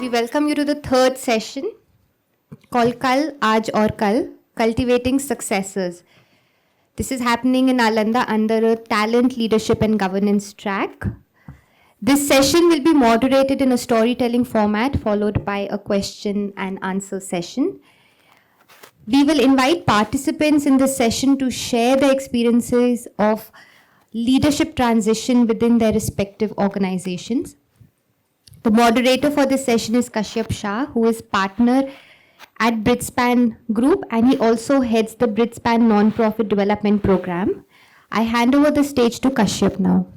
We welcome you to the third session called Kal, Aaj aur Kal, Cultivating Successors. This is happening in Nalanda under a talent, leadership and governance track. This session will be moderated in a storytelling format followed by a question and answer session. We will invite participants in this session to share their experiences of leadership transition within their respective organizations. The moderator for this session is Kashyap Shah, who is partner at Britspan Group, and he also heads the Britspan Non-Profit Development Program. I hand over the stage to Kashyap now.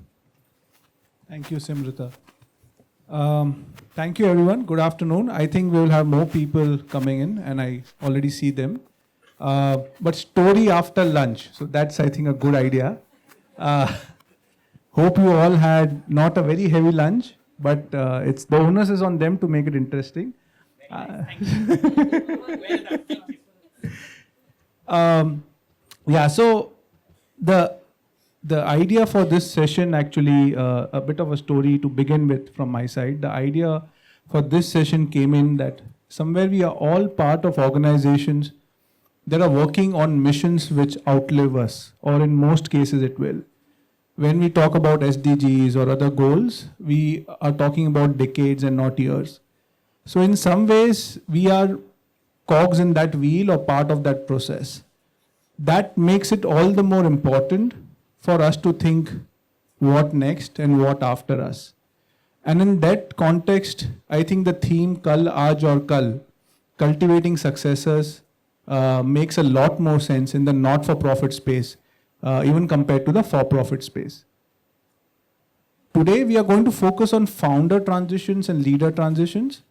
Thank you, Simrita. Thank you, everyone. Good afternoon. I think we will have more people coming in, and I already see them. But story after lunch. So that's, I think, a good idea. Hope you all had not a very heavy lunch, but it's the onus is on them to make it interesting. Yeah, so the idea for this session, actually, a bit of a story to begin with from my side. The idea for this session came in that somewhere we are all part of organizations that are working on missions which outlive us, or in most cases it will. When we talk about SDGs or other goals, we are talking about decades and not years. So in some ways, we are cogs in that wheel or part of that process. That makes it all the more important for us to think what next and what after us. And in that context, I think the theme Kal, Aaj aur Kal, Cultivating Successors, makes a lot more sense in the not-for-profit space, even compared to the for-profit space. Today, we are going to focus on founder transitions and leader transitions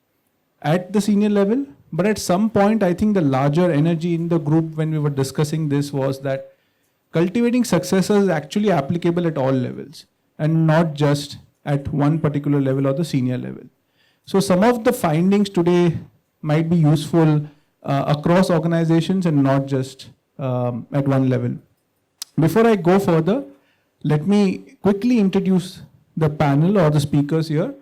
at the senior level. But at some point, I think the larger energy in the group when we were discussing this was that cultivating successors is actually applicable at all levels and not just at one particular level or the senior level. So some of the findings today might be useful across organizations and not just at one level. Before I go further, let me quickly introduce the panel or the speakers here.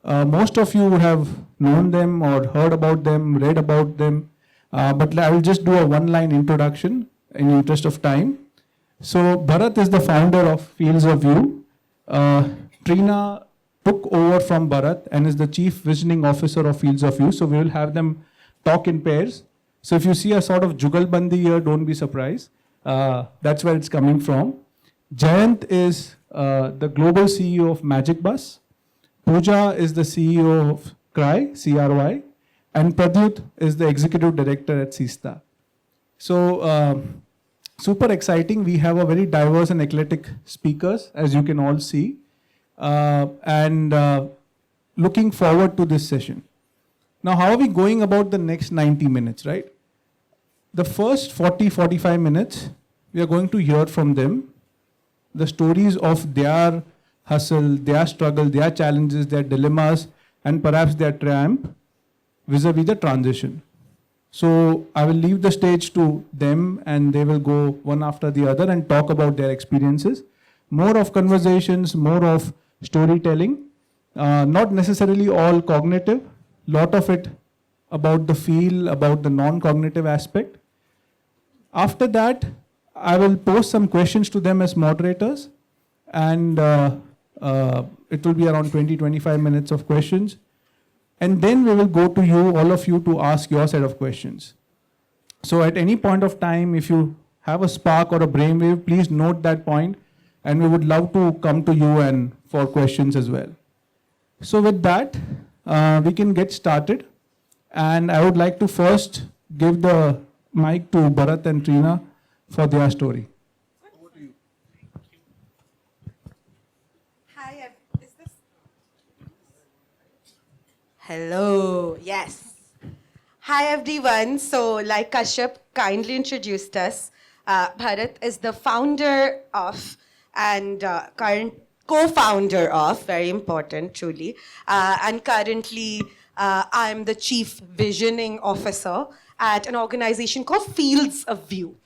Most of you would have known them or heard about them, read about them, but I will just do a one-line introduction in the interest of time. So Bharath is the founder of Fields of View. Trina took over from Bharath and is the Chief Visioning Officer of Fields of View. So we will have them talk in pairs. So if you see a sort of jugalbandi here, don't be surprised. That's where it's coming from. Jayant is the global CEO of Magic Bus. Puja is the CEO of CRY. And Pradyut is the Executive Director at Sista. So super exciting. We have a very diverse and eclectic speakers, as you can all see. And looking forward to this session. Now, how are we going about the next 90 minutes, right? The first 45 minutes, we are going to hear from them the stories of their hustle, their struggle, their challenges, their dilemmas, and perhaps their triumph vis-a-vis the transition. So I will leave the stage to them and they will go one after the other and talk about their experiences. More of conversations, more of storytelling, not necessarily all cognitive, lot of it about the feel, about the non-cognitive aspect. After that, I will pose some questions to them as moderators, and it will be around 20-25 minutes of questions. And then we will go to you, all of you, to ask your set of questions. So at any point of time, if you have a spark or a brainwave, please note that point, and we would love to come to you and for questions as well. So with that, we can get started. And I would like to first give the mic to Bharath and Trina for their story. Over to you. Hi, is this? Hello, yes. Hi everyone. So like Kashyap kindly introduced us, Bharath is the founder of and current co-founder of, very important truly, and currently I'm the Chief Visioning Officer at an organization called Fields of View.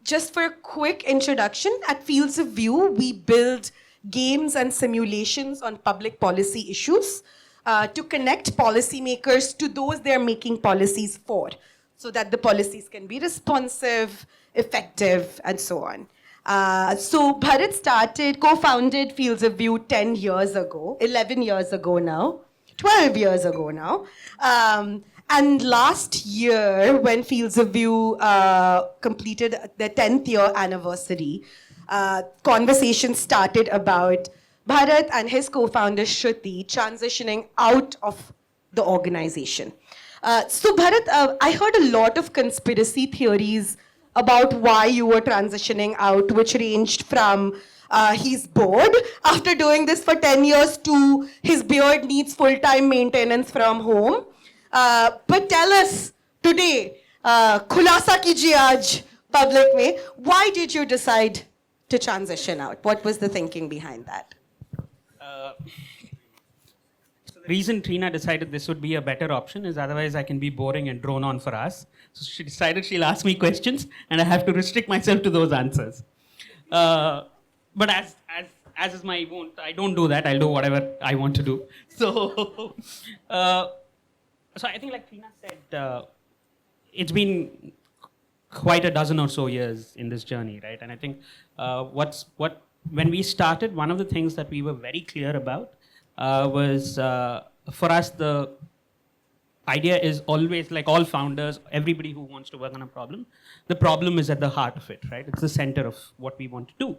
Just for a quick introduction, at Fields of View, we build games and simulations on public policy issues. to connect policymakers to those they're making policies for, so that the policies can be responsive, effective, and so on. So Bharat co-founded Fields of View 10 years ago, 11 years ago now, 12 years ago now. And last year, when Fields of View completed their 10th year anniversary, conversations started about Bharat and his co-founder Shruti transitioning out of the organization. So Bharat, I heard a lot of conspiracy theories about why you were transitioning out, which ranged from he's bored after doing this for 10 years to his beard needs full-time maintenance from home. But tell us today, khulasa kijiye aaj public mein, why did you decide to transition out? What was the thinking behind that? So the reason Trina decided this would be a better option is otherwise I can be boring and drone on for us. So she decided she'll ask me questions and I have to restrict myself to those answers. But as is my wont, I don't do that. I'll do whatever I want to do. So, so I think like Trina said, it's been quite a dozen or so years in this journey, right? And I think when we started, one of the things that we were very clear about was for us, the idea is always, like all founders, everybody who wants to work on a problem, the problem is at the heart of it, right? It's the center of what we want to do.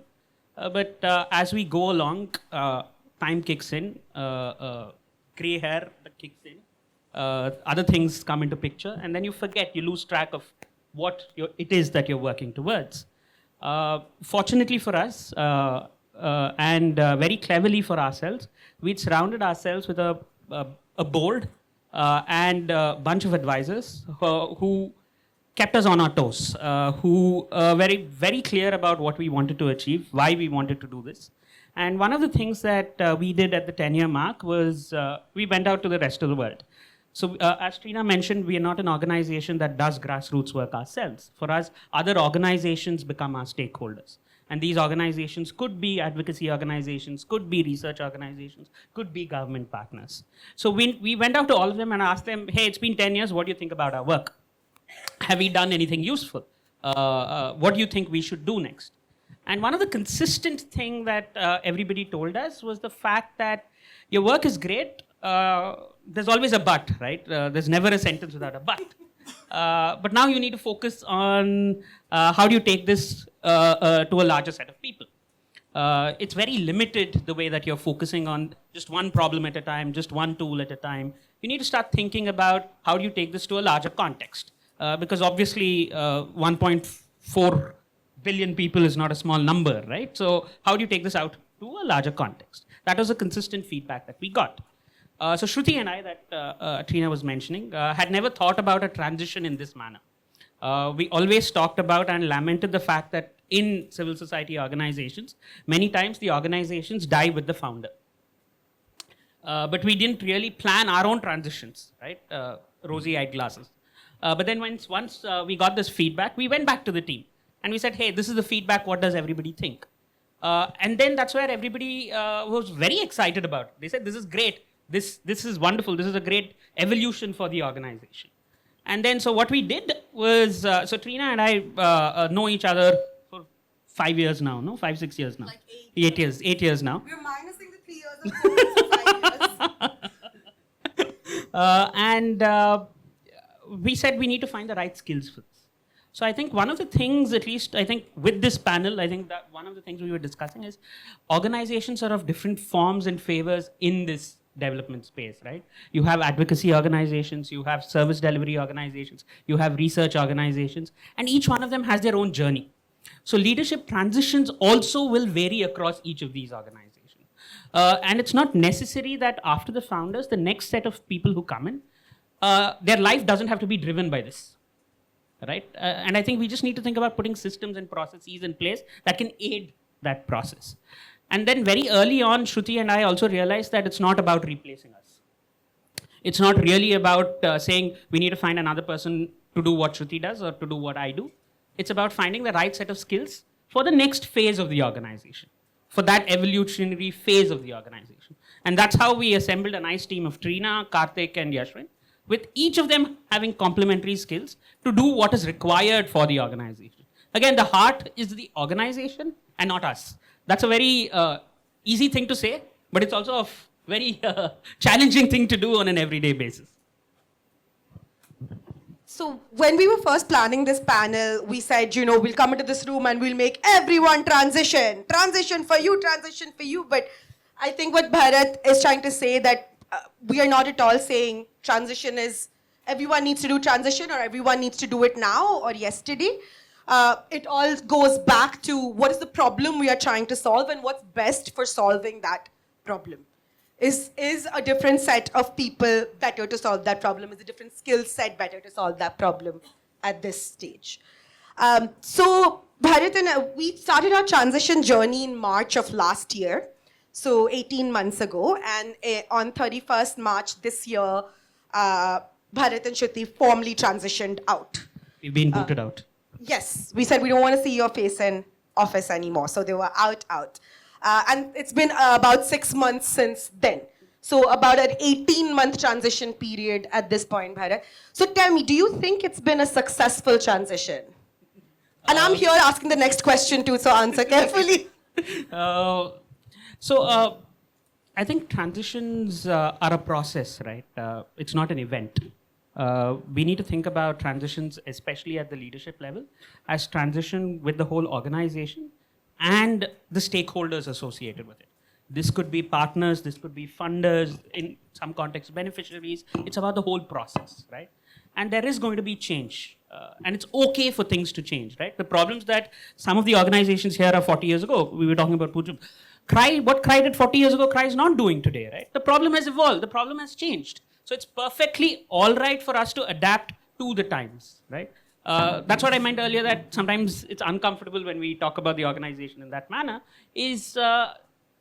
But as we go along, time kicks in, gray hair that kicks in, other things come into picture, and then you forget, you lose track of what it is that you're working towards. Fortunately for us, and very cleverly for ourselves, we'd surrounded ourselves with a board and a bunch of advisors who kept us on our toes, who were very, very clear about what we wanted to achieve, why we wanted to do this. And one of the things that we did at the 10-year mark was we went out to the rest of the world. So as Trina mentioned, we are not an organization that does grassroots work ourselves. For us, other organizations become our stakeholders. And these organizations could be advocacy organizations, could be research organizations, could be government partners. So we went out to all of them and asked them, hey, it's been 10 years, what do you think about our work? Have we done anything useful? What do you think we should do next? And one of the consistent thing that everybody told us was the fact that your work is great, there's always a but, right? There's never a sentence without a but. But now you need to focus on how do you take this to a larger set of people. It's very limited the way that you're focusing on just one problem at a time, just one tool at a time. You need to start thinking about how do you take this to a larger context. Because obviously 1.4 billion people is not a small number, right? So how do you take this out to a larger context? That was a consistent feedback that we got. So Shruti and I, that Trina was mentioning, had never thought about a transition in this manner. We always talked about and lamented the fact that in civil society organizations, many times the organizations die with the founder. But we didn't really plan our own transitions, right? Rosy-eyed glasses. But then once we got this feedback, we went back to the team and we said, hey, this is the feedback, what does everybody think? And then that's where everybody was very excited about it. They said, this is great. This is wonderful. This is a great evolution for the organization. And then, so what we did was, so Trina and I know each other for 5 years now, no? 5-6 years now. Like 8 years. 8 years now. We're minusing the 3 years of COVID, so 5 years. We said we need to find the right skills for this. So I think one of the things, at least I think with this panel, I think that one of the things we were discussing is organizations are of different forms and favors in this development space, right? You have advocacy organizations, you have service delivery organizations, you have research organizations, and each one of them has their own journey. So leadership transitions also will vary across each of these organizations. And it's not necessary that after the founders, the next set of people who come in, their life doesn't have to be driven by this, right? And I think we just need to think about putting systems and processes in place that can aid that process. And then very early on, Shruti and I also realized that it's not about replacing us. It's not really about saying we need to find another person to do what Shruti does or to do what I do. It's about finding the right set of skills for the next phase of the organization, for that evolutionary phase of the organization. And that's how we assembled a nice team of Trina, Karthik, and Yashwin, with each of them having complementary skills to do what is required for the organization. Again, the heart is the organization and not us. That's a very easy thing to say, but it's also a very challenging thing to do on an everyday basis. So when we were first planning this panel, we said, we'll come into this room and we'll make everyone transition. Transition for you, transition for you. But I think what Bharath is trying to say that we are not at all saying transition is everyone needs to do transition or everyone needs to do it now or yesterday. It all goes back to what is the problem we are trying to solve and what's best for solving that problem. Is a different set of people better to solve that problem? Is a different skill set better to solve that problem at this stage? So Bharath and we started our transition journey in March of last year, so 18 months ago. And on 31st March this year, Bharath and Shruti formally transitioned out. We've been booted out. Yes, we said we don't want to see your face in office anymore. So they were out. And it's been about 6 months since then. So about an 18-month transition period at this point, Bharath. So tell me, do you think it's been a successful transition? And I'm here asking the next question too, so answer carefully. I think transitions are a process, right? It's not an event. We need to think about transitions, especially at the leadership level, as transition with the whole organization and the stakeholders associated with it. This could be partners, this could be funders, in some context beneficiaries. It's about the whole process, right? And there is going to be change. And it's okay for things to change, right? The problems that some of the organizations here are 40 years ago, we were talking about Puja, what CRY did 40 years ago, CRY is not doing today, right? The problem has evolved, the problem has changed. So it's perfectly all right for us to adapt to the times, right? That's what I meant earlier, that sometimes it's uncomfortable when we talk about the organization in that manner, is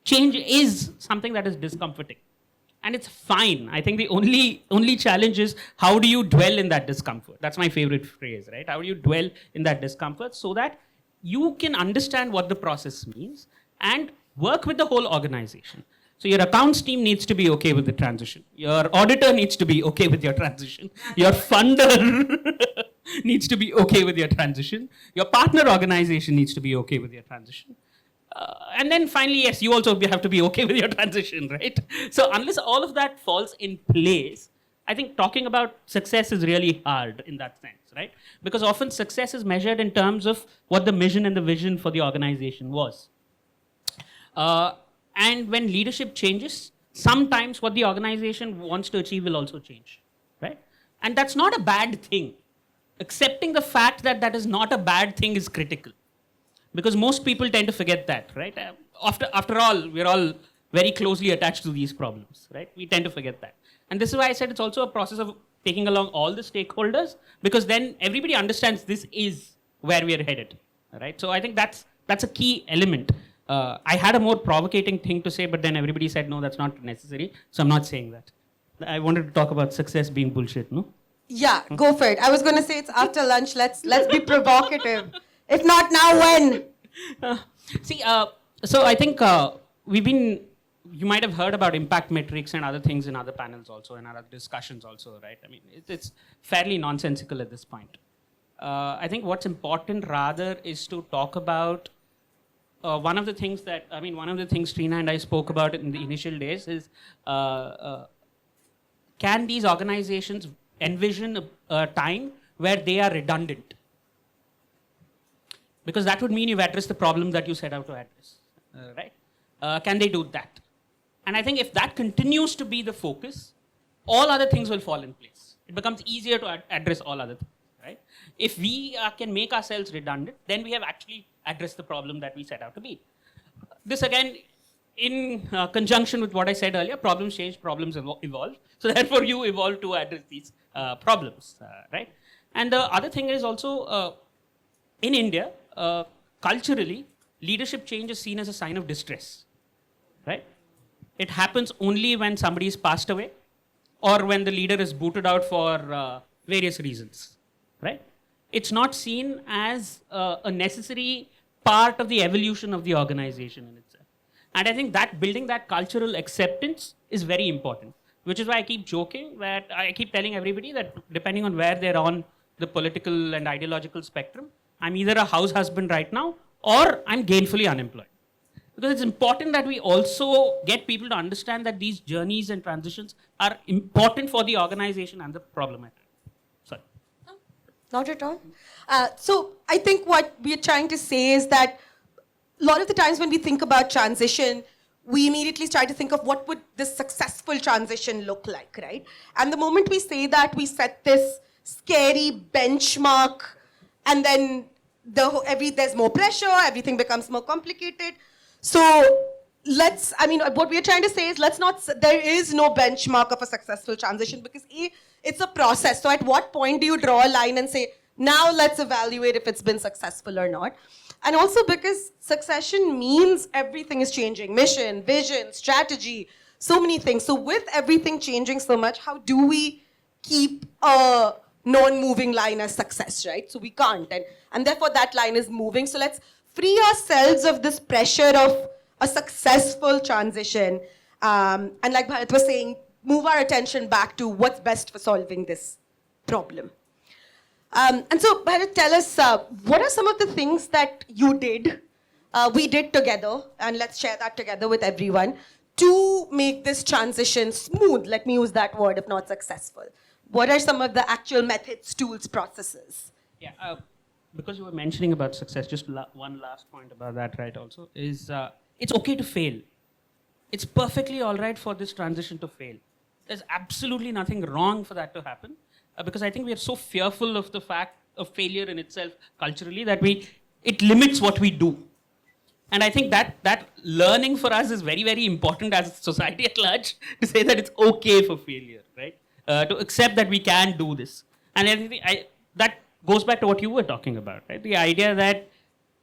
change is something that is discomforting. And it's fine. I think the only challenge is how do you dwell in that discomfort? That's my favorite phrase, right? How do you dwell in that discomfort so that you can understand what the process means and work with the whole organization. So your accounts team needs to be okay with the transition. Your auditor needs to be okay with your transition. Your funder needs to be okay with your transition. Your partner organization needs to be okay with your transition. And then finally, yes, you also have to be okay with your transition, right? So unless all of that falls in place, I think talking about success is really hard in that sense, right? Because often success is measured in terms of what the mission and the vision for the organization was. And when leadership changes, sometimes what the organization wants to achieve will also change, right? And that's not a bad thing. Accepting the fact that that is not a bad thing is critical. Because most people tend to forget that, right? After all, we're all very closely attached to these problems, right? We tend to forget that. And this is why I said it's also a process of taking along all the stakeholders, because then everybody understands this is where we are headed, right? So I think that's a key element. I had a more provocating thing to say, but then everybody said, no, that's not necessary. So I'm not saying that. I wanted to talk about success being bullshit, no? Yeah, go for it. I was going to say it's after lunch. Let's be provocative. If not now, when? So I think you might have heard about impact metrics and other things in other panels also, and other discussions also, right? I mean, it's fairly nonsensical at this point. I think what's important rather is to talk about one of the things Trina and I spoke about in the initial days is, can these organizations envision a time where they are redundant? Because that would mean you've addressed the problem that you set out to address, right? Can they do that? And I think if that continues to be the focus, all other things will fall in place. It becomes easier to address all other things, right? If we can make ourselves redundant, then we have actually addressed the problem that we set out to be. This again, in conjunction with what I said earlier, problems change, problems evolve. So therefore you evolve to address these problems, right? And the other thing is also, in India, culturally, leadership change is seen as a sign of distress, right? It happens only when somebody is passed away or when the leader is booted out for various reasons, right? It's not seen as a necessary part of the evolution of the organization in itself. And I think that building that cultural acceptance is very important, which is why I keep joking that I keep telling everybody that depending on where they're on the political and ideological spectrum, I'm either a house husband right now or I'm gainfully unemployed. Because it's important that we also get people to understand that these journeys and transitions are important for the organization and the problem at hand. Sorry. Not at all. So I think what we're trying to say is that a lot of the times when we think about transition, we immediately try to think of what would this successful transition look like, right? And the moment we say that, we set this scary benchmark, and then there's more pressure, everything becomes more complicated. So what we're trying to say is there is no benchmark of a successful transition, because it's a process. So at what point do you draw a line and say, now let's evaluate if it's been successful or not? And also because succession means everything is changing. Mission, vision, strategy, so many things. So with everything changing so much, how do we keep a non-moving line as success, right? So we can't. And therefore that line is moving. So let's free ourselves of this pressure of a successful transition. And like Bharath was saying, move our attention back to what's best for solving this problem. And so, Bharath, tell us, what are some of the things that you did, we did together, and let's share that together with everyone, to make this transition smooth? Let me use that word, if not successful. What are some of the actual methods, tools, processes? Yeah, because you were mentioning about success, just one last point about that, right, also, is it's okay to fail. It's perfectly all right for this transition to fail. There's absolutely nothing wrong for that to happen. Because I think we are so fearful of the fact of failure in itself culturally that it limits what we do. And I think that learning for us is very, very important as a society at large, to say that it's okay for failure, right? To accept that we can do this. And I think that goes back to what you were talking about, right? The idea that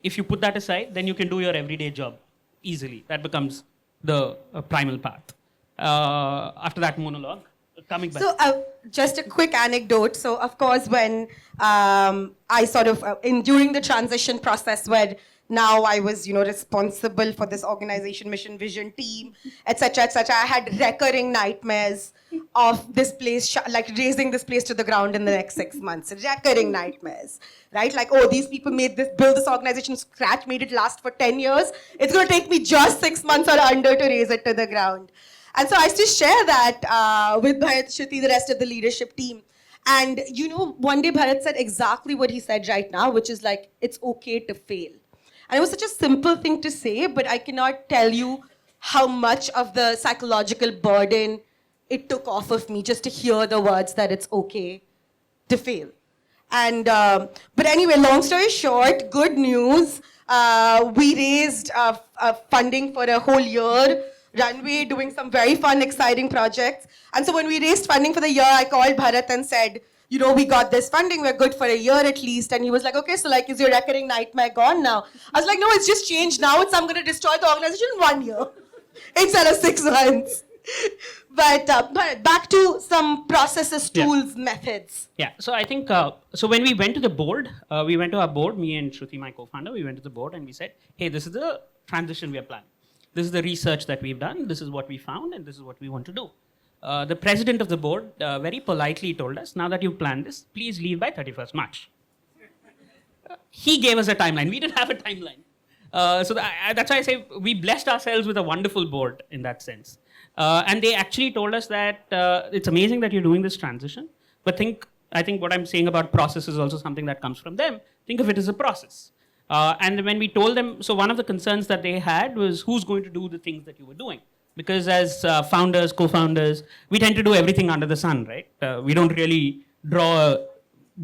if you put that aside, then you can do your everyday job easily. That becomes the primal path. After that monologue, coming back. So just a quick anecdote. So of course, when I sort of, during the transition process where now I was, responsible for this organization, mission, vision, team, etc., etc., I had recurring nightmares of this place, like raising this place to the ground in the next 6 months. Recurring nightmares, right? Like, oh, these people build this organization from scratch, made it last for 10 years. It's going to take me just 6 months or under to raise it to the ground. And so I used to share that with Bharath, Shruti, the rest of the leadership team. And, one day Bharath said exactly what he said right now, which is like, it's okay to fail. And it was such a simple thing to say, but I cannot tell you how much of the psychological burden it took off of me just to hear the words that it's okay to fail. And, but anyway, long story short, good news. We raised funding for a whole year, runway, doing some very fun, exciting projects. And so when we raised funding for the year, I called Bharath and said, we got this funding, we're good for a year at least. And he was like, okay, so like, is your recurring nightmare gone now? I was like, no, it's just changed now. I'm going to destroy the organization in 1 year instead of 6 months. But back to some processes, tools, methods. Yeah, so I think, so when we went to the board, we went to our board, me and Shruti, my co-founder, we went to the board and we said, hey, this is the transition we are planning. This is the research that we've done, this is what we found, and this is what we want to do. The president of the board very politely told us, now that you've planned this, please leave by 31st March. He gave us a timeline. We didn't have a timeline. So that's why I say we blessed ourselves with a wonderful board in that sense. And they actually told us that it's amazing that you're doing this transition, but I think what I'm saying about process is also something that comes from them. Think of it as a process. And when we told them, so one of the concerns that they had was who's going to do the things that you were doing? Because as founders, co-founders, we tend to do everything under the sun, right? We don't really draw a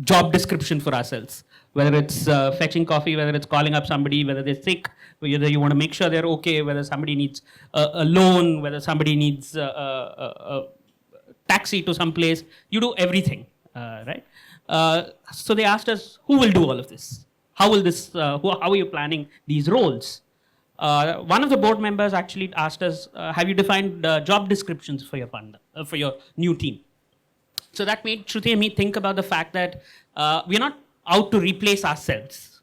job description for ourselves, whether it's fetching coffee, whether it's calling up somebody, whether they're sick, whether you want to make sure they're okay, whether somebody needs a loan, whether somebody needs a taxi to some place. You do everything, right? So they asked us, who will do all of this? How are you planning these roles? One of the board members actually asked us, have you defined job descriptions for your new team? So that made Shruti and me think about the fact that we're not out to replace ourselves.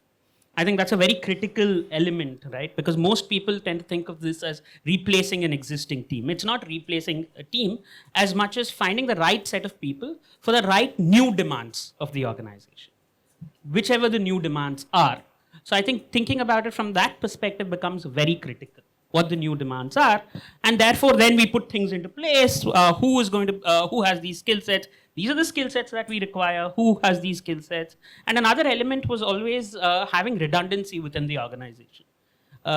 I think that's a very critical element, right? Because most people tend to think of this as replacing an existing team. It's not replacing a team as much as finding the right set of people for the right new demands of the organization, whichever the new demands are. So I think thinking about it from that perspective becomes very critical, what the new demands are, and therefore then we put things into place. Who has these skill sets? These are the skill sets that we require. Who has these skill sets? And another element was always having redundancy within the organization,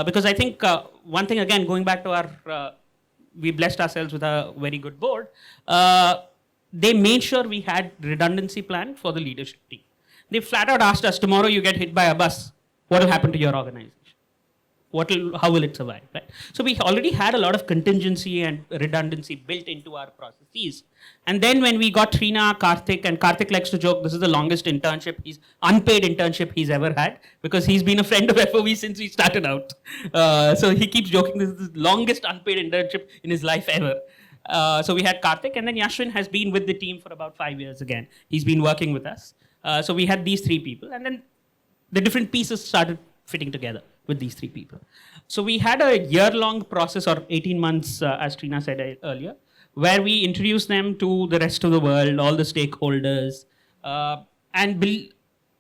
because I think one thing, again, going back to we blessed ourselves with a very good board. They made sure we had redundancy plan for the leadership team. They flat out asked us, tomorrow you get hit by a bus, what will happen to your organization? How will it survive, right? So we already had a lot of contingency and redundancy built into our processes. And then when we got Trina, Karthik, and Karthik likes to joke, this is the longest unpaid internship he's ever had, because he's been a friend of FOV since we started out. So he keeps joking, this is the longest unpaid internship in his life ever. So we had Karthik, and then Yashwin has been with the team for about 5 years again. He's been working with us. So we had these three people, and then the different pieces started fitting together with these three people. So we had a year-long process, or 18 months, as Trina said earlier, where we introduced them to the rest of the world, all the stakeholders.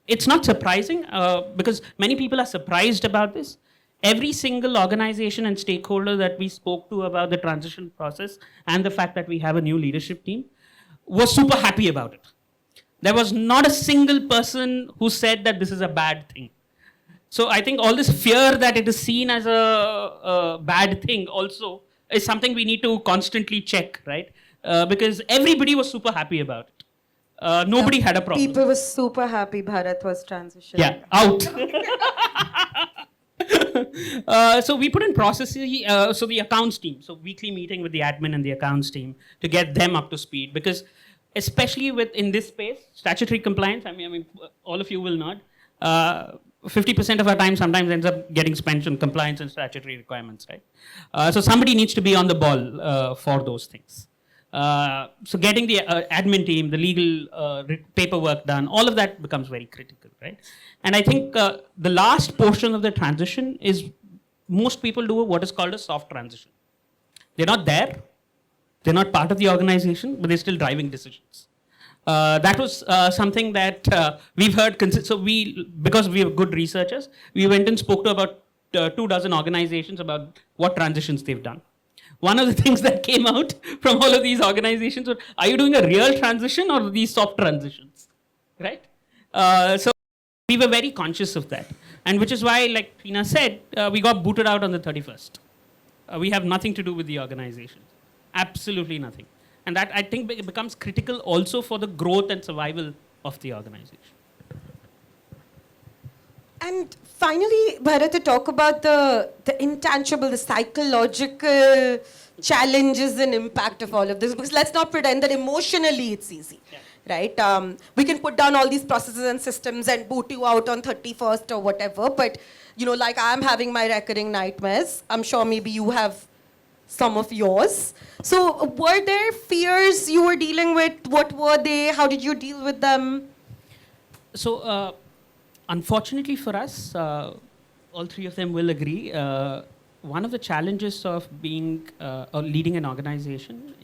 It's not surprising, because many people are surprised about this. Every single organization and stakeholder that we spoke to about the transition process and the fact that we have a new leadership team was super happy about it. There was not a single person who said that this is a bad thing. So I think all this fear that it is seen as a bad thing also is something we need to constantly check, right? Because everybody was super happy about it. Nobody had a problem. People were super happy Bharat was transitioning. Yeah, out. So we put in processes, so the accounts team, so weekly meeting with the admin and the accounts team to get them up to speed, because especially in this space, statutory compliance, I mean, all of you will nod, 50% of our time sometimes ends up getting spent on compliance and statutory requirements, right? So somebody needs to be on the ball for those things. So getting the admin team, the legal paperwork done, all of that becomes very critical, right? And I think the last portion of the transition is most people do what is called a soft transition. They're not there, they're not part of the organization, but they're still driving decisions. That was something that we've heard. So because we are good researchers, we went and spoke to about 24 organizations about what transitions they've done. One of the things that came out from all of these organizations was, are you doing a real transition or these soft transitions, right? So we were very conscious of that. And which is why, like Trina said, we got booted out on the 31st. We have nothing to do with the organization. Absolutely nothing. And that, I think, it becomes critical also for the growth and survival of the organization. And finally, Bharat, to talk about the intangible, the psychological challenges and impact of all of this, because let's not pretend that emotionally it's easy, right? We can put down all these processes and systems and boot you out on 31st or whatever, but, you know, like I'm having my recurring nightmares. I'm sure maybe you have some of yours. So were there fears you were dealing with? What were they? How did you deal with them? So, unfortunately for us, all three of them will agree. One of the challenges of being or leading an organization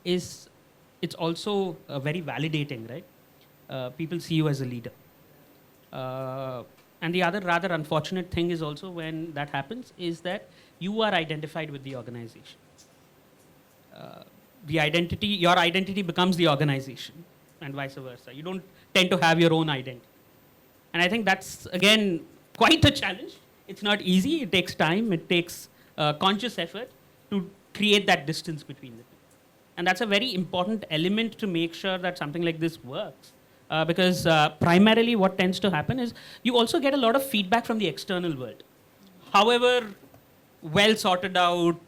is it's also very validating, right? People see you as a leader. And the other rather unfortunate thing is also when that happens is that you are identified with the organization. Your identity becomes the organization, and vice versa. You don't tend to have your own identity. And I think that's, again, quite a challenge. It's not easy. It takes time. It takes conscious effort to create that distance between the two. And that's a very important element to make sure that something like this works. Because primarily what tends to happen is you also get a lot of feedback from the external world. However well sorted out,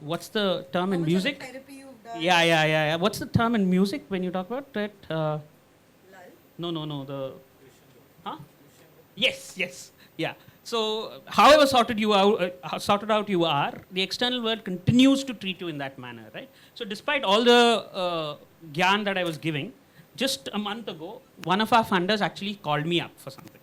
what's the term in music? Therapy you've done? Yeah. What's the term in music when you talk about it? Lull? No. Huh? Yes. Yeah. So, however sorted out you are, the external world continues to treat you in that manner, right? So, despite all the gyan that I was giving, just a month ago, one of our funders actually called me up for something.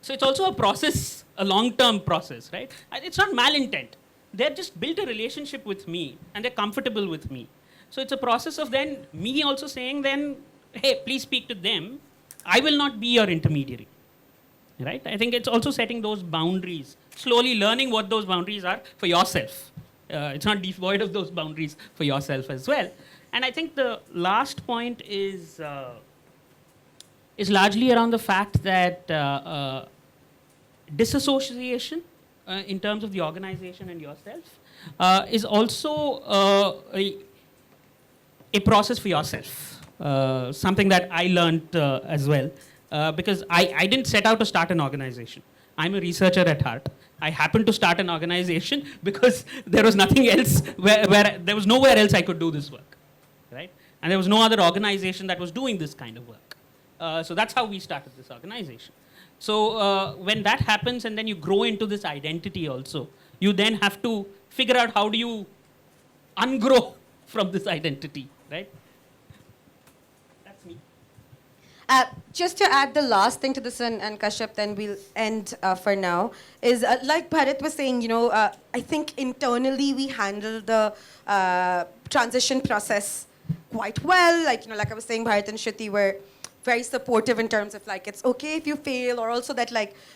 So it's also a process, a long-term process, right? And it's not malintent. They've just built a relationship with me and they're comfortable with me. So it's a process of then me also saying then, hey, please speak to them. I will not be your intermediary, right? I think it's also setting those boundaries, slowly learning what those boundaries are for yourself. It's not devoid of those boundaries for yourself as well. And I think the last point is largely around the fact that disassociation in terms of the organization and yourself is also a process for yourself. Something that I learned as well, because I didn't set out to start an organization. I'm a researcher at heart. I happened to start an organization because there was nothing else, where there was nowhere else I could do this work, right? And there was no other organization that was doing this kind of work. So that's how we started this organization. So when that happens and then you grow into this identity also, you then have to figure out how do you ungrow from this identity, right? That's me. Just to add the last thing to this, and Kashyap, then we'll end for now, is like Bharat was saying, I think internally we handle the transition process quite well. Like I was saying, Bharat and Shruti were very supportive in terms of it's okay if you fail, or also that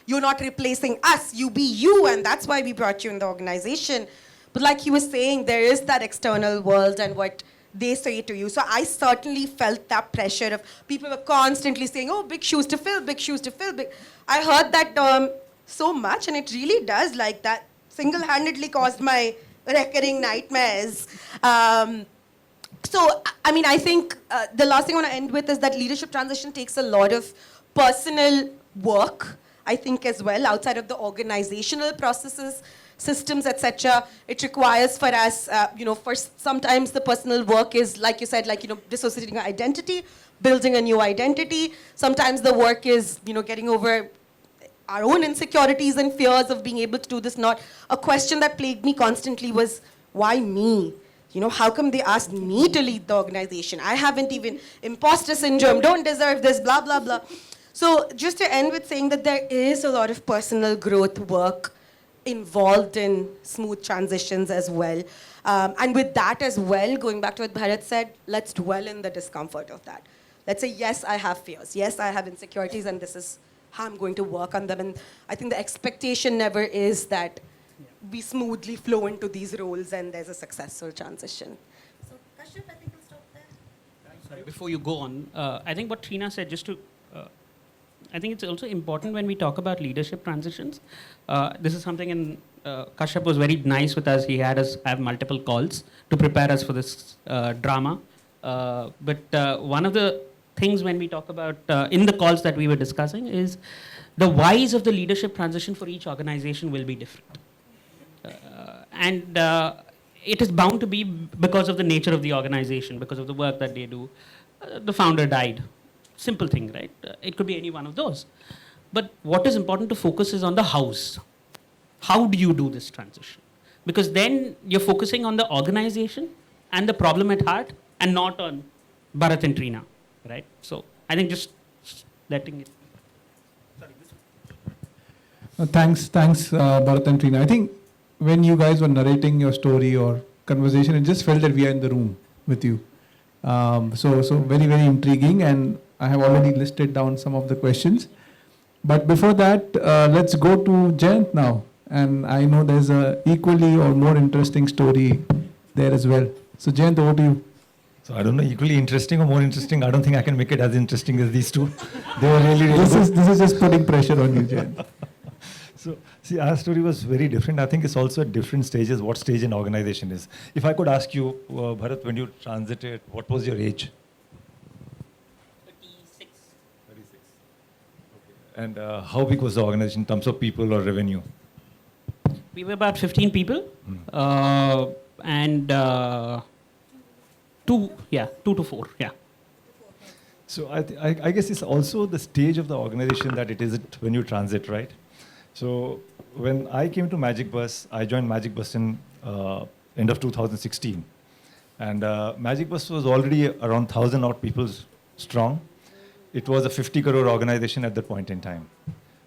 you're not replacing us, you be you, and that's why we brought you in the organization. But like he was saying, there is that external world and what they say to you. So I certainly felt that pressure of people were constantly saying, oh, big shoes to fill, big shoes to fill. I heard that term so much, and it really does that single-handedly caused my recurring nightmares. So, I think the last thing I want to end with is that leadership transition takes a lot of personal work, I think, as well, outside of the organizational processes, systems, etc. It requires for us, first, sometimes the personal work is, like you said, dissociating our identity, building a new identity. Sometimes the work is, getting over our own insecurities and fears of being able to do this. Not a question that plagued me constantly was, why me? How come they asked me to lead the organization? I haven't even, imposter syndrome, don't deserve this, blah, blah, blah. So just to end with saying that there is a lot of personal growth work involved in smooth transitions as well. And with that as well, going back to what Bharat said, let's dwell in the discomfort of that. Let's say, yes, I have fears. Yes, I have insecurities, and this is how I'm going to work on them. And I think the expectation never is that we smoothly flow into these roles and there's a successful transition. So, Kashyap, I think we'll stop there. Sorry, before you go on, I think what Trina said, I think it's also important when we talk about leadership transitions. This is something, and Kashyap was very nice with us. He had us have multiple calls to prepare us for this drama. But one of the things when we talk about, in the calls that we were discussing, is the whys of the leadership transition for each organization will be different. And it is bound to be because of the nature of the organization, because of the work that they do. The founder died. Simple thing, right? It could be any one of those. But what is important to focus is on the hows. How do you do this transition? Because then you're focusing on the organization and the problem at heart and not on Bharat and Trina, right? So I think just letting it. Thanks, Bharat and Trina. I think when you guys were narrating your story or conversation, it just felt that we are in the room with you. So very, very intriguing, and I have already listed down some of the questions. But before that, let's go to Jayant now. And I know there's a equally or more interesting story there as well. So Jayant, over to you. So I don't know, equally interesting or more interesting. I don't think I can make it as interesting as these two. They were really, really good. This is just putting pressure on you, Jayant. So, see, our story was very different. I think it's also at different stages, what stage an organization is. If I could ask you, Bharat, when you transited, what was your age? 36. 36. Okay. And how big was the organization in terms of people or revenue? We were about 15 people. And 2 to 4, yeah. So I guess it's also the stage of the organization that it is when you transit, right? So when I came to Magic Bus, I joined Magic Bus in end of 2016. And Magic Bus was already around 1,000 odd people strong. It was a 50 crore organization at that point in time.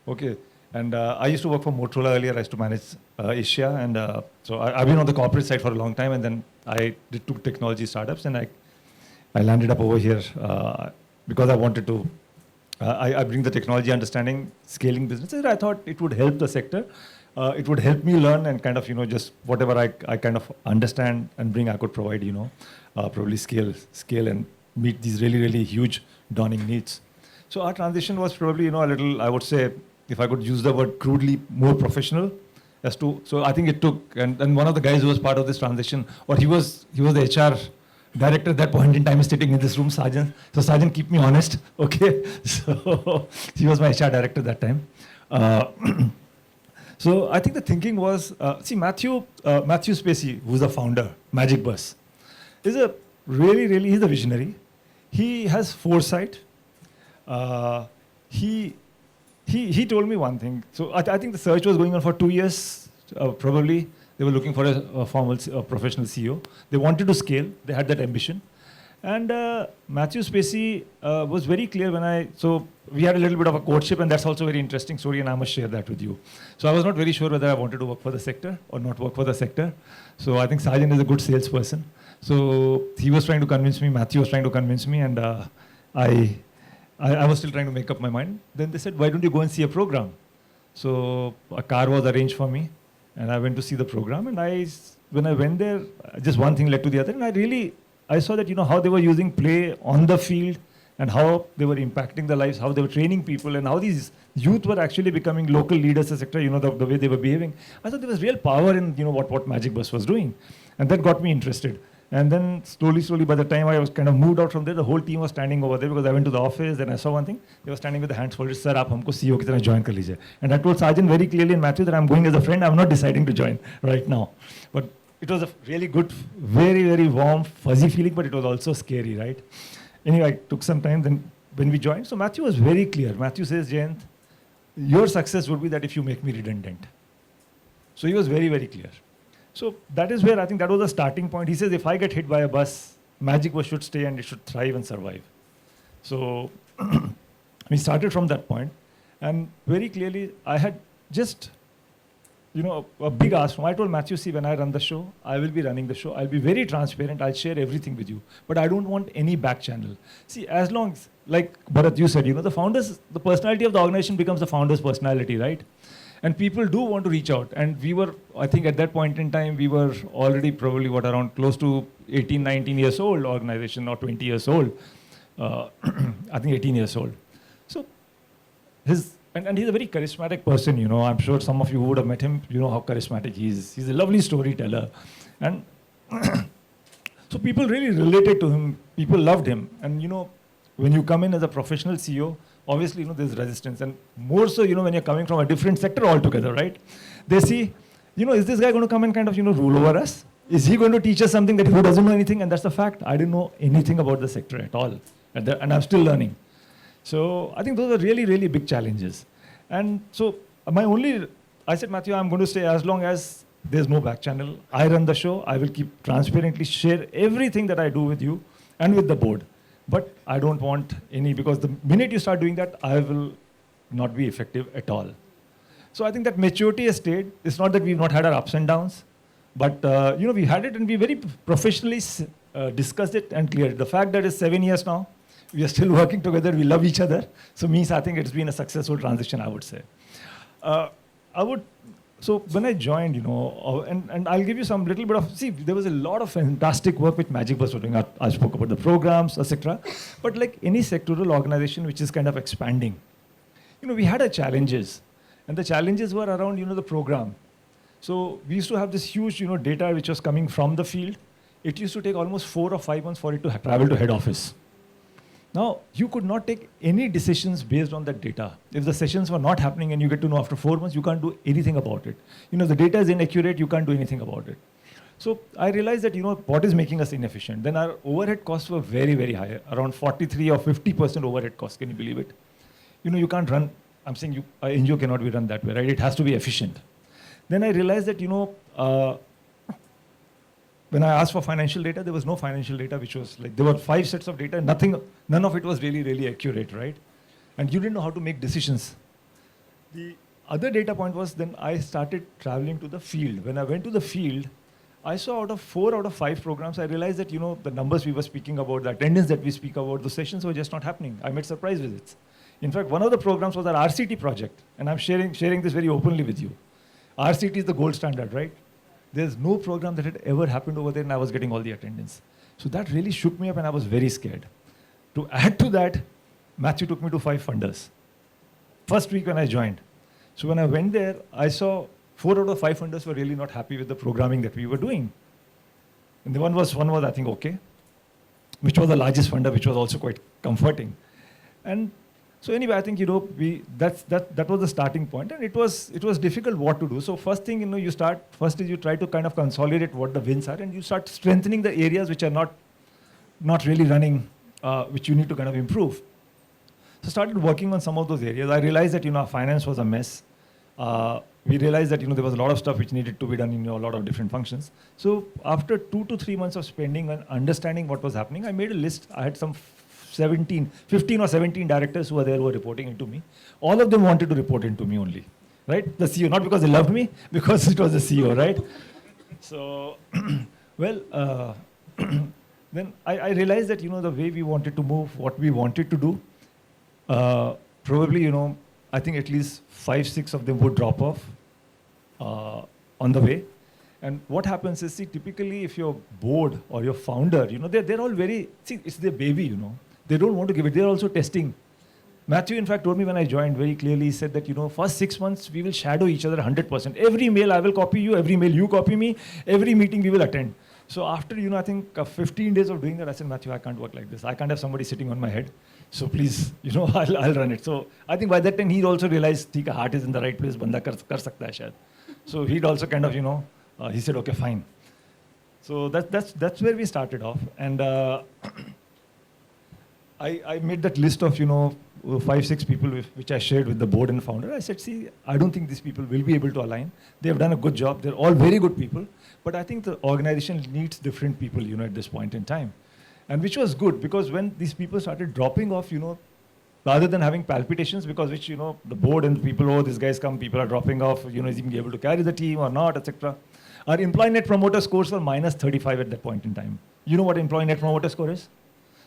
Okay. And I used to work for Motorola earlier. I used to manage Asia. And so I've been on the corporate side for a long time. And then I did 2 technology startups. And I landed up over here because I wanted to. I bring the technology understanding, scaling businesses. I thought it would help the sector. It would help me learn and kind of, just whatever I kind of understand and bring, I could provide, probably scale and meet these really, really huge dawning needs. So our transition was probably, a little, I would say, if I could use the word crudely, more professional as to, so I think it took, and one of the guys who was part of this transition, or he was the HR director at that point in time, is sitting in this room, Sajan. So Sajan, keep me honest, okay? So he was my HR director that time. So I think the thinking was, Matthew Spacey, who's the founder, Magic Bus, is a really, he's a visionary. He has foresight. He told me one thing. So I think the search was going on for 2 years, probably. They were looking for a formal, professional CEO. They wanted to scale. They had that ambition. And Matthew Spacey was very clear so we had a little bit of a courtship, and that's also a very interesting story, and I must share that with you. So I was not very sure whether I wanted to work for the sector or not work for the sector. So I think Sajan is a good salesperson. So he was trying to convince me, Matthew was trying to convince me, and I was still trying to make up my mind. Then they said, why don't you go and see a program? So a car was arranged for me, and I went to see the program. And when I went there, just one thing led to the other, and I saw that, how they were using play on the field, and how they were impacting the lives, how they were training people, and how these youth were actually becoming local leaders, etc., the way they were behaving. I thought there was real power in, what Magic Bus was doing. And that got me interested. And then slowly, by the time I was kind of moved out from there, the whole team was standing over there, because I went to the office and I saw one thing. They were standing with their hands folded, sir, aap humko CEO ki tarah join kar lijiye. And I told Sajan very clearly and Matthew that I'm going as a friend. I'm not deciding to join right now. But it was a really good, very, very warm, fuzzy feeling, but it was also scary, right? Anyway, I took some time then when we joined. So Matthew was very clear. Matthew says, Jayant, your success would be that if you make me redundant. So he was very, very clear. So that is where I think that was the starting point. He says, if I get hit by a bus, Magic Bus should stay and it should thrive and survive. So we started from that point. And very clearly, I had just, a big ask. I told Matthew, see, when I run the show, I will be running the show. I'll be very transparent. I'll share everything with you. But I don't want any back channel. See, as long as, like Bharath, you said, the personality of the organization becomes the founder's personality, right? And people do want to reach out. And we were, I think at that point in time, we were already probably around close to 18, 19 years old organization, or 20 years old. I think 18 years old. So and he's a very charismatic person, I'm sure some of you who would have met him, how charismatic he is. He's a lovely storyteller. And so people really related to him. People loved him. And, when you come in as a professional CEO, obviously, there's resistance. And more so, when you're coming from a different sector altogether, right? They see, is this guy going to come and kind of, rule over us? Is he going to teach us something that who doesn't know anything? And that's the fact. I didn't know anything about the sector at all. And I'm still learning. So I think those are really, really big challenges. And so I said, Matthew, I'm going to stay as long as there's no back channel. I run the show. I will keep transparently share everything that I do with you and with the board. But I don't want because the minute you start doing that, I will not be effective at all. So I think that maturity has stayed. It's not that we've not had our ups and downs, but we had it and we very professionally discussed it and cleared it. The fact that it's 7 years now, we are still working together, we love each other. So I think it's been a successful transition, I would say. So when I joined, and I'll give you some little bit of, there was a lot of fantastic work which Magic Bus was doing. I spoke about the programs, etc. But like any sectoral organization which is kind of expanding, we had our challenges. And the challenges were around, the program. So we used to have this huge, data which was coming from the field. It used to take almost 4 or 5 months for it to travel to head office. Now, you could not take any decisions based on that data. If the sessions were not happening and you get to know after 4 months, you can't do anything about it. The data is inaccurate, you can't do anything about it. So I realized that, what is making us inefficient? Then our overhead costs were very, very high, around 43 or 50% overhead costs. Can you believe it? You can't run, I'm saying an NGO cannot be run that way, right? It has to be efficient. Then I realized that, when when I asked for financial data, there was no financial data, which was like, there were 5 sets of data, none of it was really, really accurate, right? And you didn't know how to make decisions. The other data point was then I started traveling to the field. When I went to the field, I saw out of 4 out of 5 programs, I realized that, the numbers we were speaking about, the attendance that we speak about, the sessions were just not happening. I made surprise visits. In fact, one of the programs was our RCT project, and I'm sharing this very openly with you. RCT is the gold standard, right? There's no program that had ever happened over there, and I was getting all the attendance. So that really shook me up, and I was very scared. To add to that, Matthew took me to 5 funders. First week when I joined. So when I went there, I saw 4 out of 5 funders were really not happy with the programming that we were doing. And the one was I think, okay, which was the largest funder, which was also quite comforting. And so anyway, I think, that was the starting point, and it was difficult what to do. So first thing, you try to kind of consolidate what the wins are, and you start strengthening the areas which are not really running, which you need to kind of improve. So started working on some of those areas. I realized that, our finance was a mess. We realized that, there was a lot of stuff which needed to be done in a lot of different functions. So after 2 to 3 months of spending and understanding what was happening, I made a list. I had some 15 or 17 directors who were there who were reporting into me. All of them wanted to report into me only, right? The CEO, not because they loved me, because it was the CEO, right? So, well, then I realized that, the way we wanted to move, what we wanted to do, probably, I think at least 5, 6 of them would drop off on the way. And what happens is, typically if your board or your founder, they're all very, it's their baby, They don't want to give it. They're also testing. Matthew, in fact, told me when I joined very clearly, he said that, first 6 months, we will shadow each other 100%. Every mail I will copy you, every mail you copy me, every meeting we will attend. So after, I think 15 days of doing that, I said, Matthew, I can't work like this. I can't have somebody sitting on my head. So please, I'll run it. So I think by that time, he also realized, the heart is in the right place, banda kar sakta hai shayad. So he'd also kind of, he said, okay, fine. So that's where we started off. And I made that list of, 5, 6 people which I shared with the board and founder. I said, see, I don't think these people will be able to align. They have done a good job. They're all very good people. But I think the organization needs different people, at this point in time. And which was good, because when these people started dropping off, rather than having palpitations, because which, the board and the people, these guys come, people are dropping off, is he going to be able to carry the team or not, etc. Our employee net promoter scores were minus 35 at that point in time. You know what employee net promoter score is?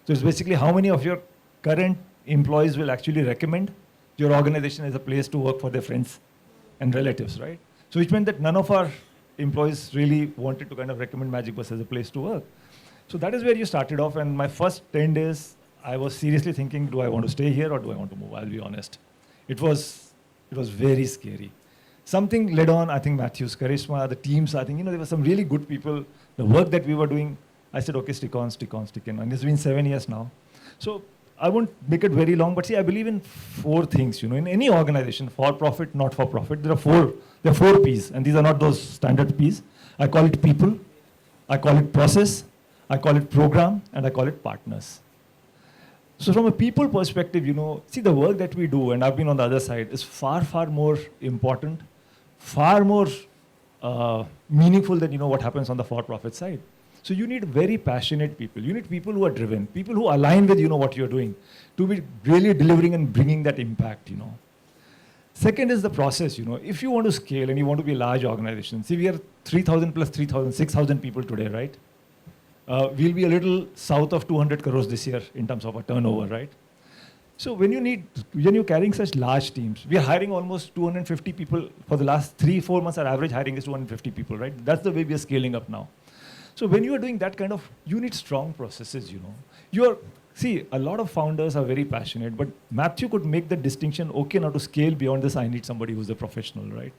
So it's basically how many of your current employees will actually recommend your organization as a place to work for their friends and relatives, right? So which meant that none of our employees really wanted to kind of recommend Magic Bus as a place to work. So that is where you started off. And my first 10 days, I was seriously thinking, do I want to stay here or do I want to move? I'll be honest. It was very scary. Something led on, I think Matthew's charisma, the teams, I think, there were some really good people. The work that we were doing, I said, okay, stick on. And it's been 7 years now. So I won't make it very long, but see, I believe in 4 things, in any organization, for profit, not for profit. There are 4 P's, and these are not those standard P's. I call it people, I call it process, I call it program, and I call it partners. So from a people perspective, see, the work that we do, and I've been on the other side, is far, far more important, far more meaningful than, what happens on the for-profit side. So you need very passionate people. You need people who are driven, people who align with, what you're doing, to be really delivering and bringing that impact, Second is the process, If you want to scale and you want to be a large organization, see, we are 3,000 plus 3,000, 6,000 people today, right? We'll be a little south of 200 crores this year in terms of a turnover, right? So when you're carrying such large teams, we are hiring almost 250 people for the last 3-4 months. Our average hiring is 250 people, right? That's the way we are scaling up now. So when you are doing that kind of, you need strong processes, See, a lot of founders are very passionate, but Matthew could make the distinction, okay, now to scale beyond this, I need somebody who's a professional, right?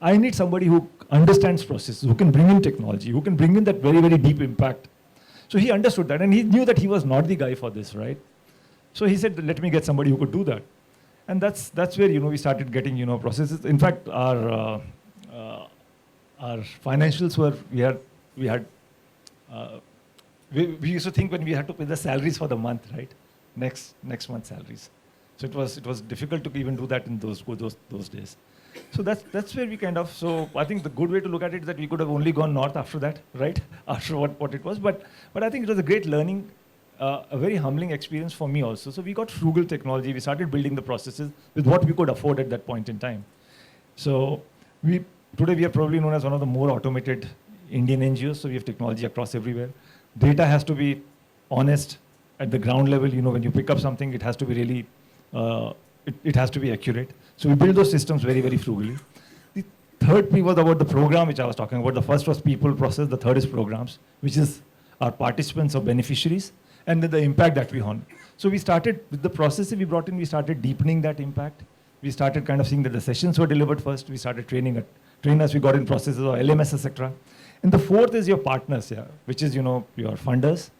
I need somebody who understands processes, who can bring in technology, who can bring in that very, very deep impact. So he understood that, and he knew that he was not the guy for this, right? So he said, let me get somebody who could do that. And that's where, we started getting, processes. In fact, our financials were, we used to think when we had to pay the salaries for the month, right? Next month's salaries. So it was difficult to even do that in those days. So that's where we kind of, so I think the good way to look at it is that we could have only gone north after that, right? After what it was. But I think it was a great learning, a very humbling experience for me also. So we got frugal technology. We started building the processes with what we could afford at that point in time. So today we are probably known as one of the more automated Indian NGOs. So we have technology across everywhere. Data has to be honest at the ground level. You know, when you pick up something, it has to be really, it has to be accurate. So we build those systems very, very frugally. The third P was about the program, which I was talking about. The first was people, process. The third is programs, which is our participants or beneficiaries, and then the impact that we own. So we started with the processes we brought in, we started deepening that impact. We started kind of seeing that the sessions were delivered first. We started training trainers, we got in processes or LMS, etc. And the fourth is your partners, yeah, which is, you know, your funders,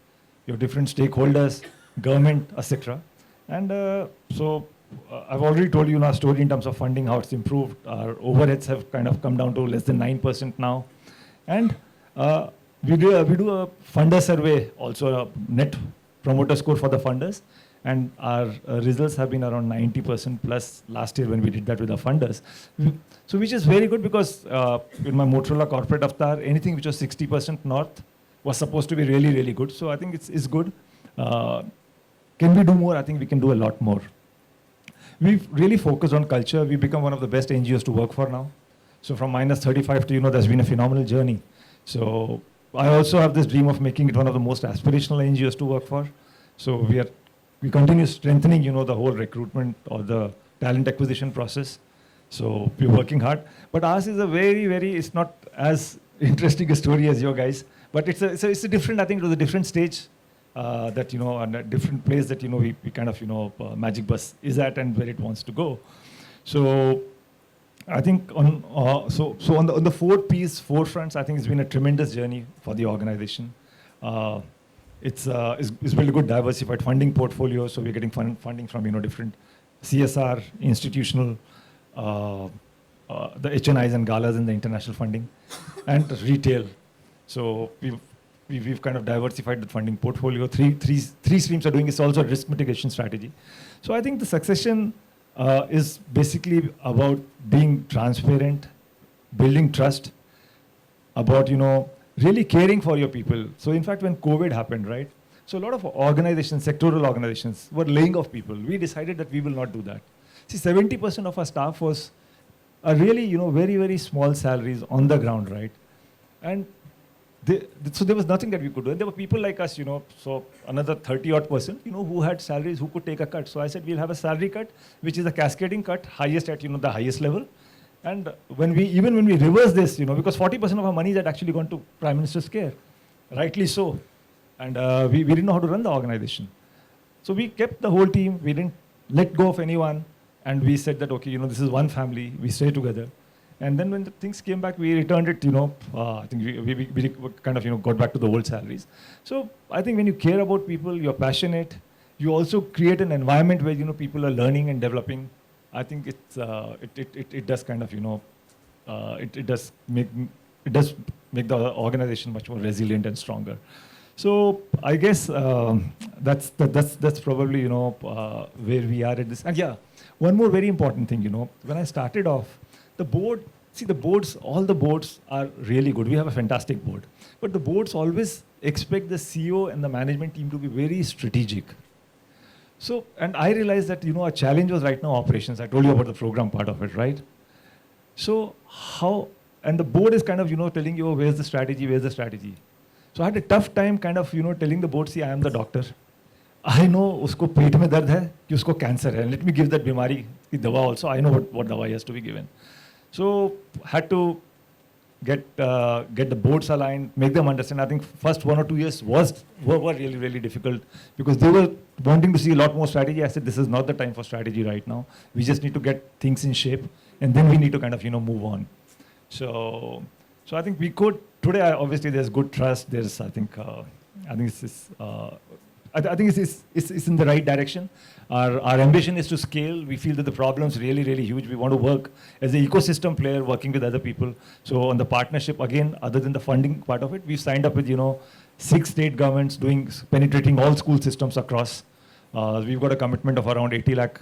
your different stakeholders, government, etc. And I've already told you our story in terms of funding, how it's improved. Our overheads have kind of come down to less than 9% now. And we do a funder survey, also a net promoter score for the funders. And our results have been around 90% plus last year when we did that with our funders. So which is very good because in my Motorola corporate avatar, anything which was 60% north was supposed to be really, really good. So I think it's good. Can we do more? I think we can do a lot more. We've really focused on culture. We've become one of the best NGOs to work for now. So from -35 to, you know, that's been a phenomenal journey. So I also have this dream of making it one of the most aspirational NGOs to work for. So we continue strengthening, you know, the whole recruitment or the talent acquisition process. So we're working hard. But ours is a very, it's not as interesting a story as your guys, but it's a different, I think it was a different stage that, you know, and a different place that, you know, we kind of, you know, Magic Bus is at and where it wants to go. So I think on the four fronts, I think it's been a tremendous journey for the organization. It's built a good diversified funding portfolio, so we're getting funding from, you know, different CSR, institutional, the HNIs and galas and the international funding, and retail. So we've kind of diversified the funding portfolio. Three streams are doing. It's also a risk mitigation strategy. So I think the succession is basically about being transparent, building trust, about, you know, really caring for your people. So in fact, when COVID happened, right? So a lot of organizations, sectoral organizations were laying off people. We decided that we will not do that. See, 70% of our staff was really, you know, very, very small salaries on the ground, right? And so there was nothing that we could do. And there were people like us, you know, so another 30-odd%, you know, who had salaries, who could take a cut. So I said, we'll have a salary cut, which is a cascading cut, highest at, you know, the highest level. And when we reverse this, you know, because 40% of our money had actually gone to Prime Minister's care, rightly so. And we didn't know how to run the organization. So we kept the whole team, we didn't let go of anyone. And we said that, okay, you know, this is one family, we stay together. And then when the things came back, we returned it, you know, I think we kind of, you know, got back to the old salaries. So I think when you care about people, you're passionate, you also create an environment where, you know, people are learning and developing. I think it does kind of, you know, it does make the organization much more resilient and stronger. So I guess that's probably, you know, where we are at this. And yeah, one more very important thing, you know, when I started off, the board, all the boards are really good. We have a fantastic board, but the boards always expect the CEO and the management team to be very strategic. So, and I realized that, you know, our challenge was right now operations. I told you about the program part of it, right? So and the board is kind of, you know, telling you, oh, where's the strategy? So I had a tough time kind of, you know, telling the board, see, I am the doctor. I know usko पेट में दर्द है कि उसको cancer है. Let me give that बीमारी की दवा also. I know what दवा has to be given. So had to get the boards aligned, make them understand. I think first 1 or 2 years were really, really difficult because they were wanting to see a lot more strategy. I said, this is not the time for strategy right now. We just need to get things in shape, and then we need to kind of, you know, move on. So I think we could today. Obviously, there's good trust. There's I think it's in the right direction. Our ambition is to scale. We feel that the problem's really, really huge. We want to work as an ecosystem player, working with other people. So on the partnership, again, other than the funding part of it, we've signed up with, you know, 6 state governments penetrating all school systems across. We've got a commitment of around 80 lakh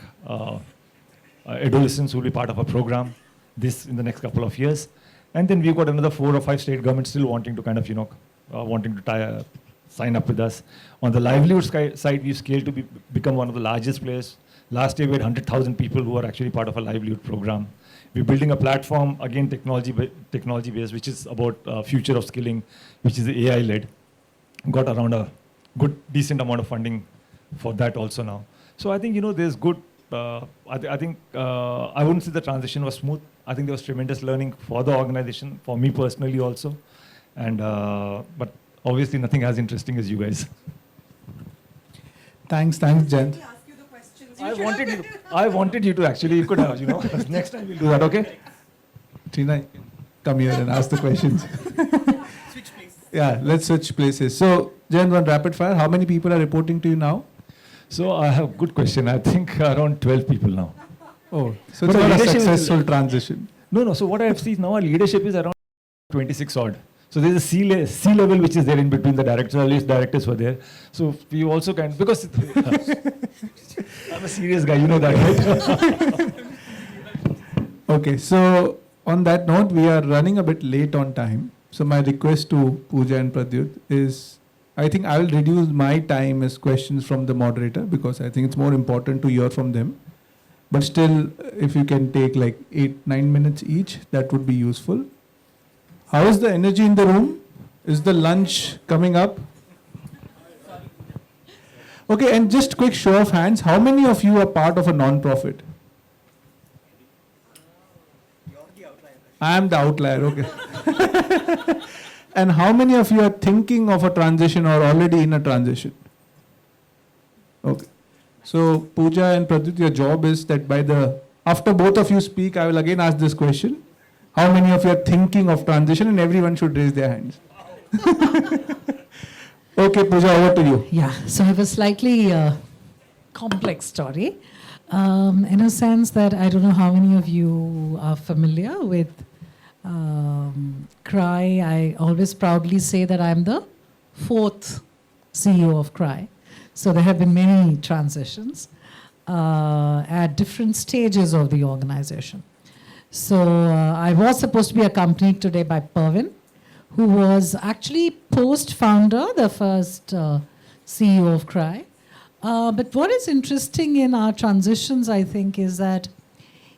adolescents who will be part of our program. this in the next couple of years. And then we've got another 4 or 5 state governments still wanting to kind of, wanting to sign up with us. On the livelihood side, we've scaled to become one of the largest players. Last year, we had 100,000 people who are actually part of a livelihood program. We're building a platform, again, technology-based, which is about future of skilling, which is AI-led. Got around a good, decent amount of funding for that also now. So I think, there's good, I think, I wouldn't say the transition was smooth. I think there was tremendous learning for the organization, for me personally also. And, but obviously nothing as interesting as you guys. Thanks, Jayant. I wanted you to actually, you could have, next time we'll do that, okay? Trina, you can come here and ask the questions. Yeah, let's switch places. So, Jayant, one rapid fire. How many people are reporting to you now? So I have a good question. I think around 12 people now. Oh, so it's not a successful transition. No. So what I have seen now, our leadership is around 26 odd. So there's a C level which is there in between the directors, at least directors were there. So we also can, because I'm a serious guy, you know that, right? Okay, so on that note, we are running a bit late on time. So my request to Puja and Pradyut is, I think I will reduce my time as questions from the moderator because I think it's more important to hear from them. But still, if you can take like 8-9 minutes each, that would be useful. How is the energy in the room? Is the lunch coming up? Okay, and just quick show of hands. How many of you are part of a non-profit? I am the outlier, okay. And how many of you are thinking of a transition or already in a transition? Okay. So, Puja and Pradyut, your job is that after both of you speak, I will again ask this question. How many of you are thinking of transition? And everyone should raise their hands. Okay, Puja, over to you. Yeah, so I have a slightly complex story. In a sense that I don't know how many of you are familiar with CRY. I always proudly say that I'm the 4th CEO of CRY. So there have been many transitions at different stages of the organization. So I was supposed to be accompanied today by Pervin, who was actually post-founder, the first CEO of CRY. But what is interesting in our transitions, I think, is that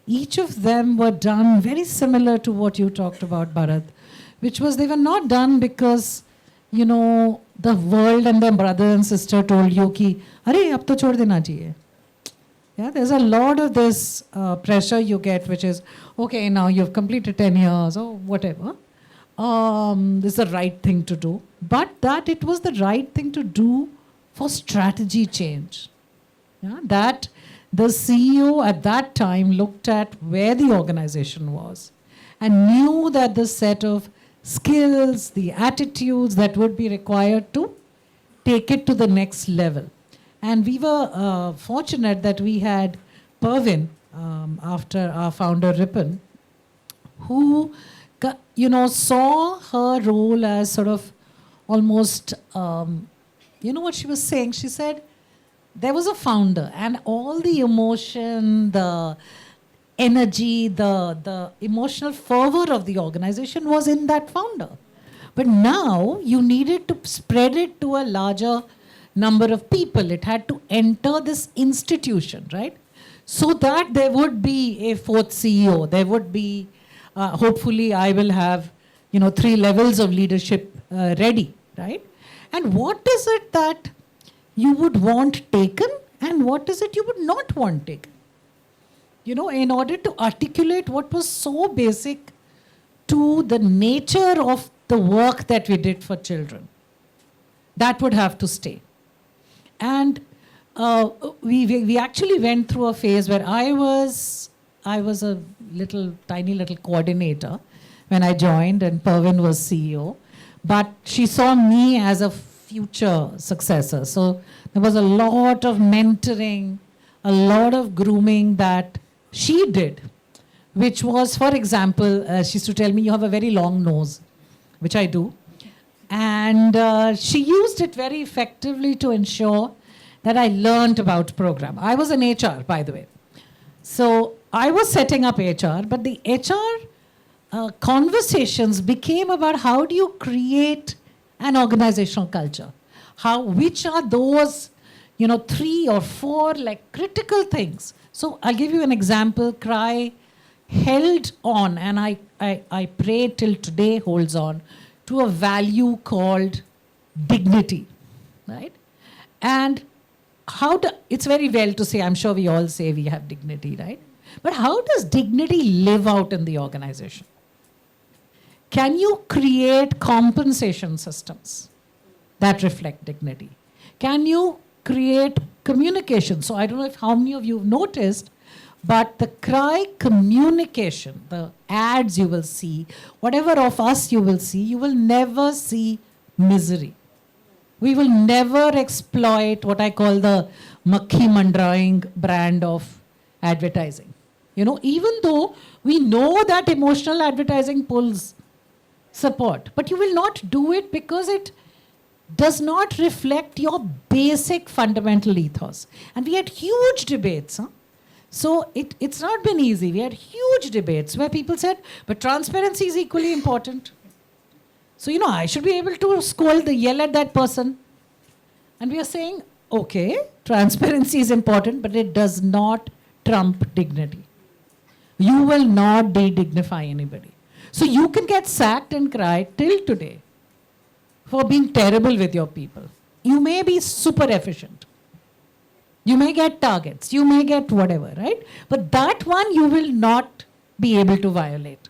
each of them were done very similar to what you talked about, Bharath, which was they were not done because, the world and their brother and sister told you ki, "Arey, ab to chhod dena chahiye." Yeah, there's a lot of this pressure you get, which is, okay, now you've completed 10 years or whatever. This is the right thing to do. But that it was the right thing to do for strategy change. Yeah, that the CEO at that time looked at where the organization was and knew that the set of skills, the attitudes that would be required to take it to the next level. And we were fortunate that we had Pervin, after our founder Ripon, who saw her role as sort of almost, what she was saying? She said, there was a founder and all the emotion, the energy, the emotional fervor of the organization was in that founder. But now you needed to spread it to a larger number of people. It had to enter this institution, right? So that there would be a 4th CEO. There would be, hopefully I will have, 3 levels of leadership ready, right? And what is it that you would want taken and what is it you would not want taken? In order to articulate what was so basic to the nature of the work that we did for children. That would have to stay. And we actually went through a phase where I was a tiny little coordinator when I joined and Pervin was CEO. But she saw me as a future successor. So there was a lot of mentoring, a lot of grooming that she did, which was, for example, she used to tell me, you have a very long nose, which I do. And she used it very effectively to ensure that I learned about program. I was an HR, by the way. So I was setting up HR, but the HR conversations became about how do you create an organizational culture? Which are those, 3 or 4 like critical things? So I'll give you an example. CRY held on, and I pray till today holds on, to a value called dignity, right? And it's very well to say, I'm sure we all say we have dignity, right? But how does dignity live out in the organization? Can you create compensation systems that reflect dignity? Can you create communication? So I don't know how many of you have noticed, but the CRY communication, the ads you will see, whatever of us you will see, you will never see misery. We will never exploit what I call the makhi mandrawing brand of advertising. Even though we know that emotional advertising pulls support, but you will not do it because it does not reflect your basic fundamental ethos. And we had huge debates. So it's not been easy. We had huge debates where people said, but transparency is equally important. So, I should be able to yell at that person. And we are saying, okay, transparency is important, but it does not trump dignity. You will not de-dignify anybody. So you can get sacked and CRY till today for being terrible with your people. You may be super efficient. You may get targets. You may get whatever, right? But that one you will not be able to violate.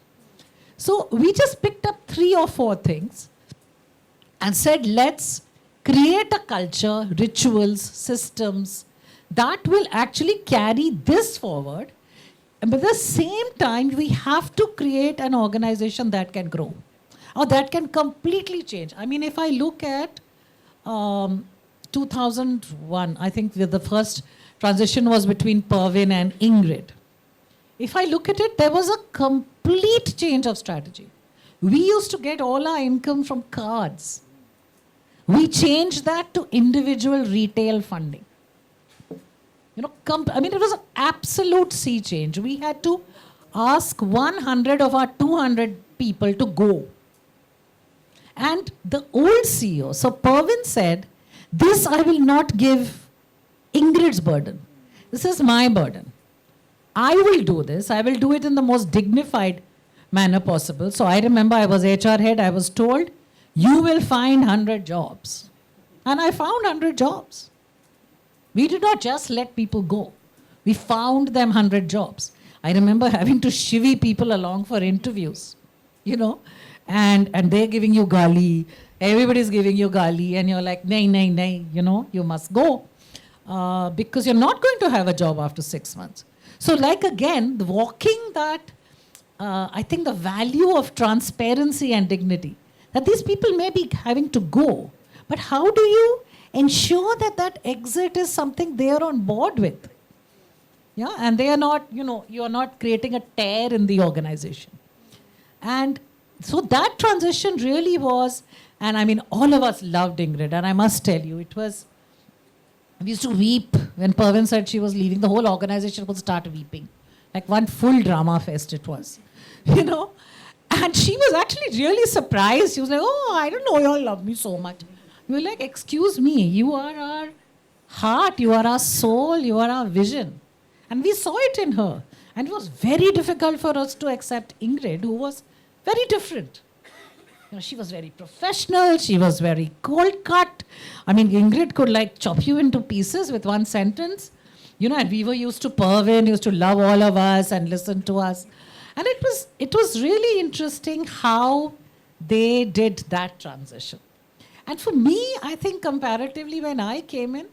So we just picked up 3 or 4 things and said, let's create a culture, rituals, systems that will actually carry this forward. And at the same time, we have to create an organization that can grow or that can completely change. I mean, if I look at 2001, I think the first transition was between Pervin and Ingrid. If I look at it, there was a complete change of strategy. We used to get all our income from cards. We changed that to individual retail funding. It was an absolute sea change. We had to ask 100 of our 200 people to go. And the old CEO, so Pervin said, this I will not give Ingrid's burden. This is my burden. I will do this. I will do it in the most dignified manner possible. So I remember I was HR head. I was told, you will find 100 jobs. And I found 100 jobs. We did not just let people go. We found them 100 jobs. I remember having to shivvy people along for interviews, and they're giving you gali. Everybody's giving you gali, and you're like, nay, you must go. Because you're not going to have a job after 6 months. So again, walking that, I think the value of transparency and dignity, that these people may be having to go, but how do you ensure that exit is something they are on board with? Yeah, and they are not, you are not creating a tear in the organization. And so that transition really was, and I mean, all of us loved Ingrid, and I must tell you, we used to weep when Pervin said she was leaving. The whole organization would start weeping. Like one full drama fest it was, And she was actually really surprised. She was like, oh, I don't know, you all love me so much. We were like, excuse me, you are our heart, you are our soul, you are our vision. And we saw it in her. And it was very difficult for us to accept Ingrid, who was very different. She was very professional, she was very cold cut. I mean, Ingrid could chop you into pieces with one sentence. And we were used to Pervin, used to love all of us and listen to us. And it was really interesting how they did that transition. And for me, I think comparatively when I came in,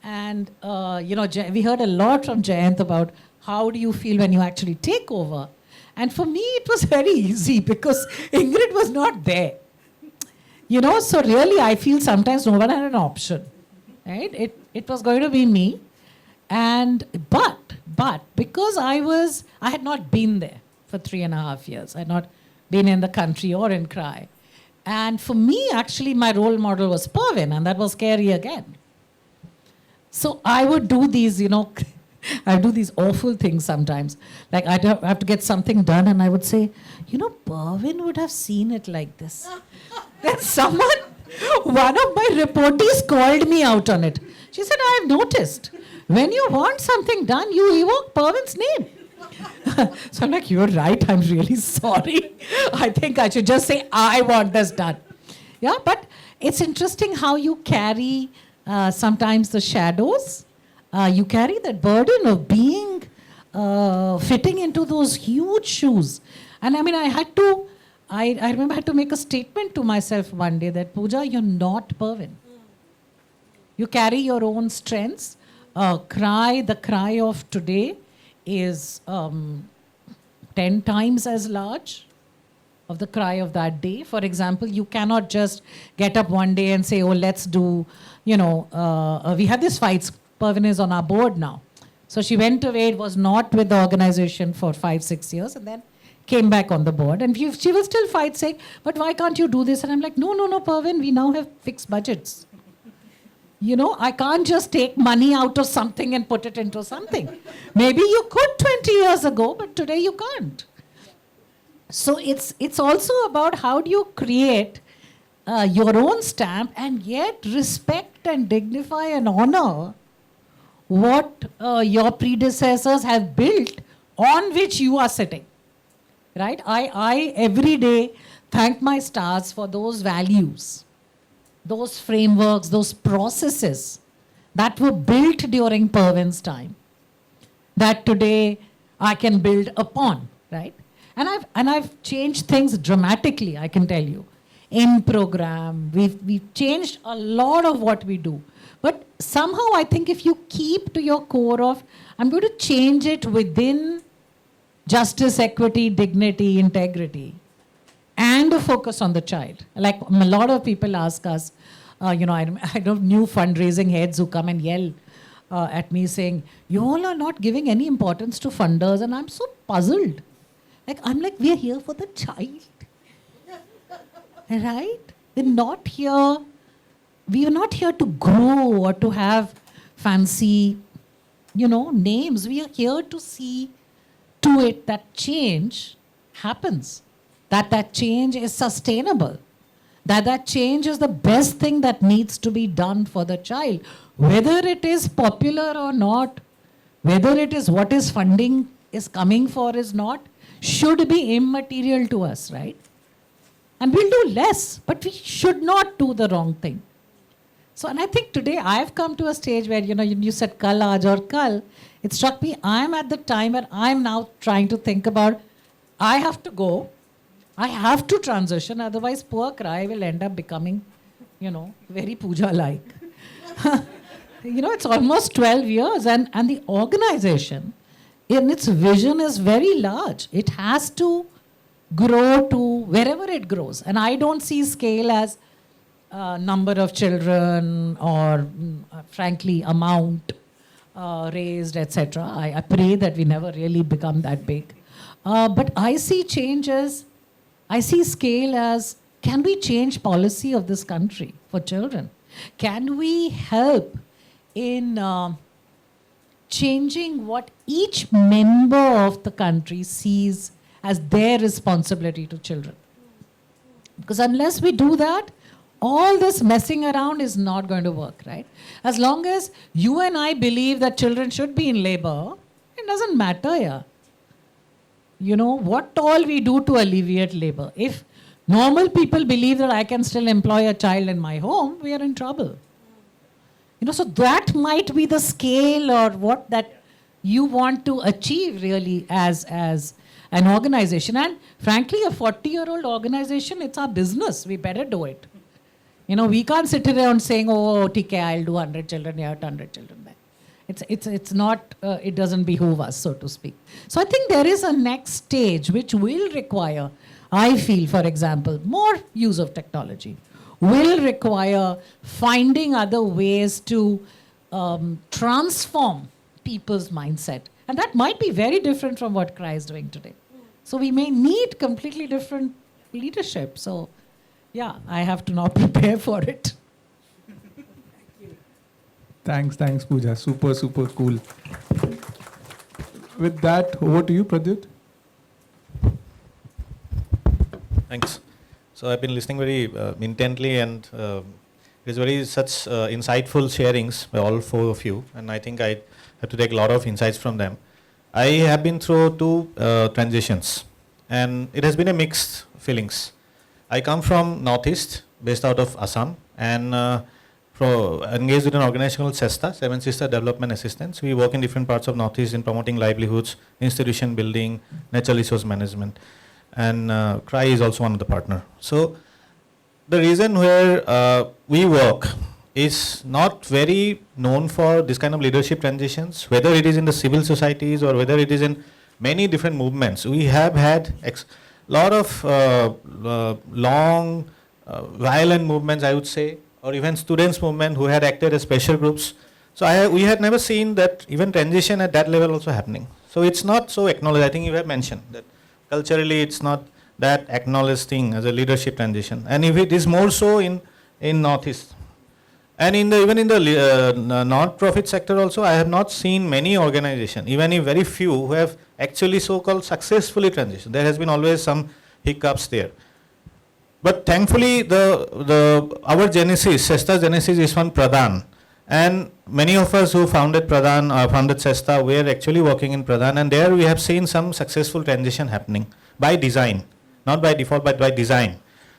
and we heard a lot from Jayant about how do you feel when you actually take over. And for me, it was very easy because Ingrid was not there. So really I feel sometimes no one had an option, right? It was going to be me. But because I had not been there for 3.5 years. I had not been in the country or in CRY. And for me, actually, my role model was Pervin, and that was scary again. So I would do these, I do these awful things sometimes. Like I'd have to get something done and I would say, Pervin would have seen it like this. Then one of my reportees called me out on it. She said, I have noticed, when you want something done, you evoke Pervin's name. So I'm like, you're right, I'm really sorry. I think I should just say, I want this done. Yeah, but it's interesting how you carry sometimes the shadows. You carry that burden of being, fitting into those huge shoes. And I mean, I remember I had to make a statement to myself one day that, Puja, you're not Pervin. You carry your own strengths. The cry of today is 10 times as large of the cry of that day. For example, you cannot just get up one day and say, oh, let's do, we had these fights. Pervin is on our board now. So she went away, was not with the organization for 5-6 years, and then came back on the board. And she will still fight, saying, but why can't you do this? And I'm like, no, Pervin, we now have fixed budgets. I can't just take money out of something and put it into something. Maybe you could 20 years ago, but today you can't. So it's also about how do you create your own stamp and yet respect and dignify and honor what your predecessors have built on which you are sitting. Right? I every day thank my stars for those values, those frameworks, those processes that were built during Pervin's time, that today I can build upon, right? And I've changed things dramatically, I can tell you. In program, we've changed a lot of what we do. But somehow I think if you keep to your core of, I'm going to change it within justice, equity, dignity, integrity, and a focus on the child. Like a lot of people ask us, I know new fundraising heads who come and yell at me saying, you all are not giving any importance to funders, and I'm so puzzled. I'm like, we're here for the child. Right? We are not here to grow or to have fancy, names. We are here to see to it that change happens, that change is sustainable, that change is the best thing that needs to be done for the child, whether it is popular or not, whether it is what is funding is coming for is not, should be immaterial to us, right? And we'll do less, but we should not do the wrong thing. So, and I think today I've come to a stage where, you said kal aaj or kal. It struck me, I'm at the time where I'm now trying to think about, I have to go, I have to transition, otherwise poor Cry will end up becoming, very Puja-like. It's almost 12 years and the organization in its vision is very large. It has to grow to wherever it grows. And I don't see scale as number of children or frankly amount raised, etc. I pray that we never really become that big. But I see changes, I see scale as, can we change policy of this country for children? Can we help in changing what each member of the country sees as their responsibility to children? Because unless we do that, all this messing around is not going to work, right? As long as you and I believe that children should be in labor, it doesn't matter, yeah. What all we do to alleviate labor. If normal people believe that I can still employ a child in my home, we are in trouble. So that might be the scale or what that you want to achieve really as an organization. And frankly, a 40-year-old organization, it's our business. We better do it. We can't sit around saying, oh, TK, I'll do 100 children here, 100 children there. It's not, it doesn't behoove us, so to speak. So I think there is a next stage which will require, I feel, for example, more use of technology, will require finding other ways to transform people's mindset. And that might be very different from what Cry is doing today. So we may need completely different leadership. So yeah, I have to now prepare for it. Thanks, Pooja. Super, super cool. with that, over to you, Pradyut. Thanks. So I've been listening very intently, and it is very such insightful sharings by all four of you, and I think I have to take a lot of insights from them. I have been through two transitions, and it has been a mixed feelings. I come from Northeast, based out of Assam, and engaged with an organization called SESTA, Seven Sister Development Assistance. We work in different parts of Northeast in promoting livelihoods, institution building, natural resource management, and CRY is also one of the partner. So the reason where we work is not very known for this kind of leadership transitions, whether it is in the civil societies or whether it is in many different movements. We have had lot of long, violent movements, I would say, or even students movement who had acted as special groups. So we had never seen that even transition at that level also happening. So it's not so acknowledged. I think you have mentioned that culturally it's not that acknowledged thing as a leadership transition. And if it is more so in Northeast. And even in the non-profit sector also, I have not seen many organizations, even if very few, who have actually so-called successfully transitioned. There has been always some hiccups there. But thankfully, our genesis, SESTA genesis is from Pradhan. And many of us who founded Pradhan, founded SESTA, were actually working in Pradhan, and there we have seen some successful transition happening by design, not by default, but by design.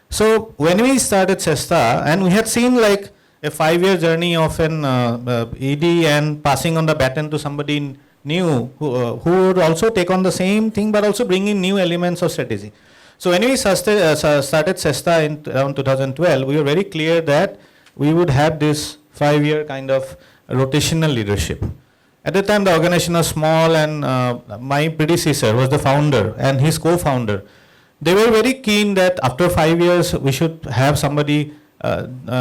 So when we started SESTA, and we had seen like a 5-year journey of an ED and passing on the baton to somebody new who would also take on the same thing, but also bring in new elements of strategy. So when we started SESTA in around 2012, we were very clear that we would have this 5-year kind of rotational leadership. At the time, the organization was small, and my predecessor was the founder and his co-founder. They were very keen that after 5 years, we should have somebody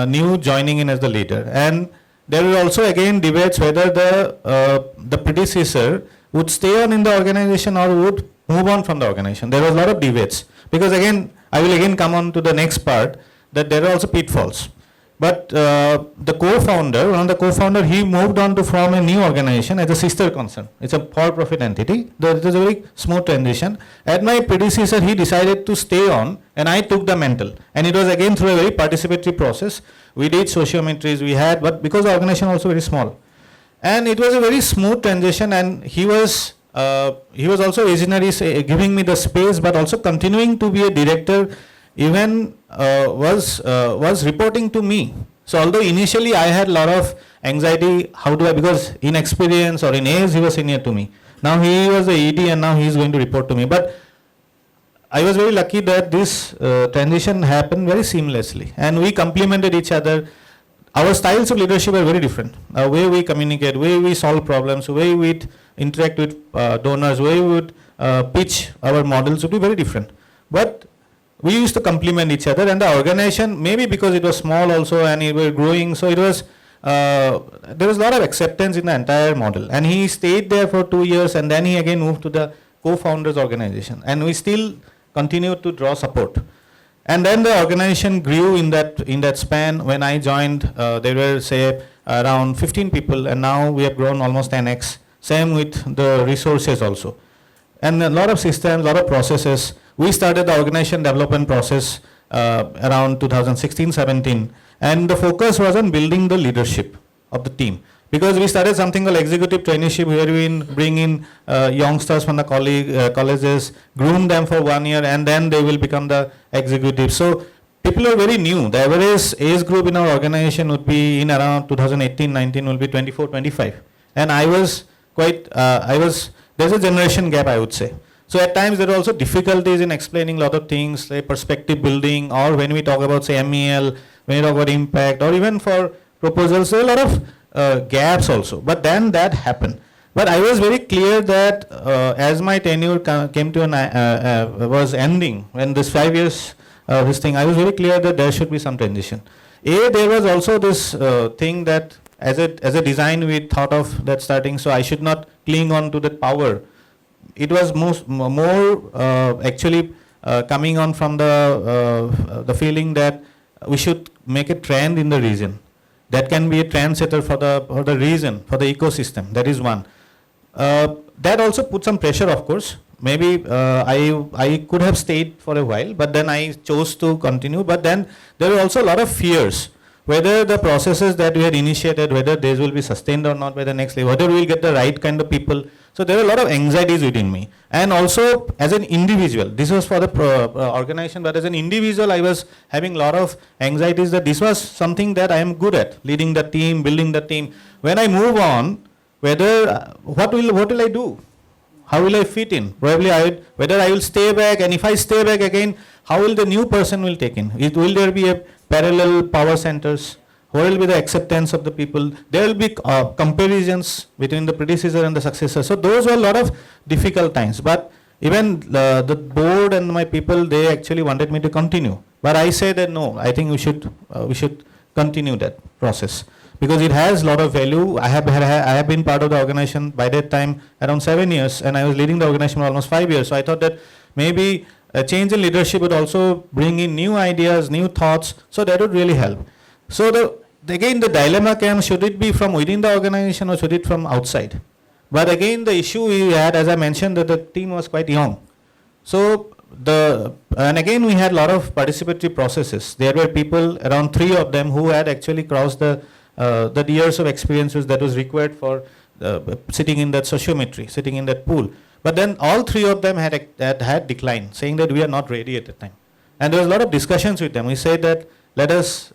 new joining in as the leader. And there were also again debates whether the predecessor would stay on in the organization or would move on from the organization. There was a lot of debates, because again, I will again come on to the next part, that there are also pitfalls. But the co-founder, one of the co-founder, he moved on to form a new organization as a sister concern. It's a for-profit entity. There is a very smooth transition. At my predecessor, he decided to stay on, and I took the mantle. And it was again through a very participatory process. We did sociometries, we had, but because the organization was also very small. And it was a very smooth transition, and he was also visionary, giving me the space, but also continuing to be a director, even was reporting to me. So although initially I had a lot of anxiety, because in experience or in age he was senior to me. Now he was the ED and now he is going to report to me. But I was very lucky that this transition happened very seamlessly, and we complemented each other. Our styles of leadership are very different. The way we communicate, way we solve problems, way we interact with donors, way we would pitch our models would be very different. But we used to complement each other, and the organization, maybe because it was small also and it was growing, so it was there was a lot of acceptance in the entire model. And he stayed there for 2 years, and then he again moved to the co-founders organization, and we still continued to draw support. And then the organization grew in that span. When I joined, there were say around 15 people, and now we have grown almost 10x. Same with the resources also, and a lot of systems, a lot of processes. We started the organization development process around 2016-17, and the focus was on building the leadership of the team. Because we started something called executive traineeship, where we bring in youngsters from the colleges, groom them for 1 year, and then they will become the executives. So people are very new. The average age group in our organization would be in around 2018-19 will be 24, 25. And I was there's a generation gap, I would say. So at times there are also difficulties in explaining a lot of things, like perspective building, or when we talk about say MEL, when we talk about impact, or even for proposals, there are a lot of gaps also. But then that happened. But I was very clear that as my tenure came to was ending, when this 5 years this thing, I was very clear that there should be some transition. There was also this thing that as a design we thought of that starting, so I should not cling on to that power. It was more actually coming on from the feeling that we should make a trend in the region. That can be a trendsetter for the region, for the ecosystem. That is one. That also put some pressure, of course. Maybe I could have stayed for a while, but then I chose to continue. But then there were also a lot of fears, whether the processes that we had initiated, whether these will be sustained or not by the next level, whether we will get the right kind of people. So there were a lot of anxieties within me. And also as an individual, this was for the organization, but as an individual, I was having a lot of anxieties that this was something that I am good at, leading the team, building the team. When I move on, whether, what will I do? How will I fit in? Probably whether I will stay back, and if I stay back again, how will the new person will take in? Will there be a parallel power centers? What will be the acceptance of the people? There will be comparisons between the predecessor and the successor. So those were a lot of difficult times. But even the board and my people, they actually wanted me to continue. But I said that no, I think we should continue that process, because it has a lot of value. I have been part of the organization by that time around 7 years, and I was leading the organization for almost 5 years. So I thought that maybe a change in leadership would also bring in new ideas, new thoughts, so that would really help. So again the dilemma came, should it be from within the organization or should it from outside? But again the issue we had, as I mentioned, that the team was quite young. So and again we had a lot of participatory processes. There were people, around 3 of them, who had actually crossed the years of experiences that was required for sitting in that sociometry, sitting in that pool. But then all 3 of them had declined, saying that we are not ready at the time. And there was a lot of discussions with them. We said that let us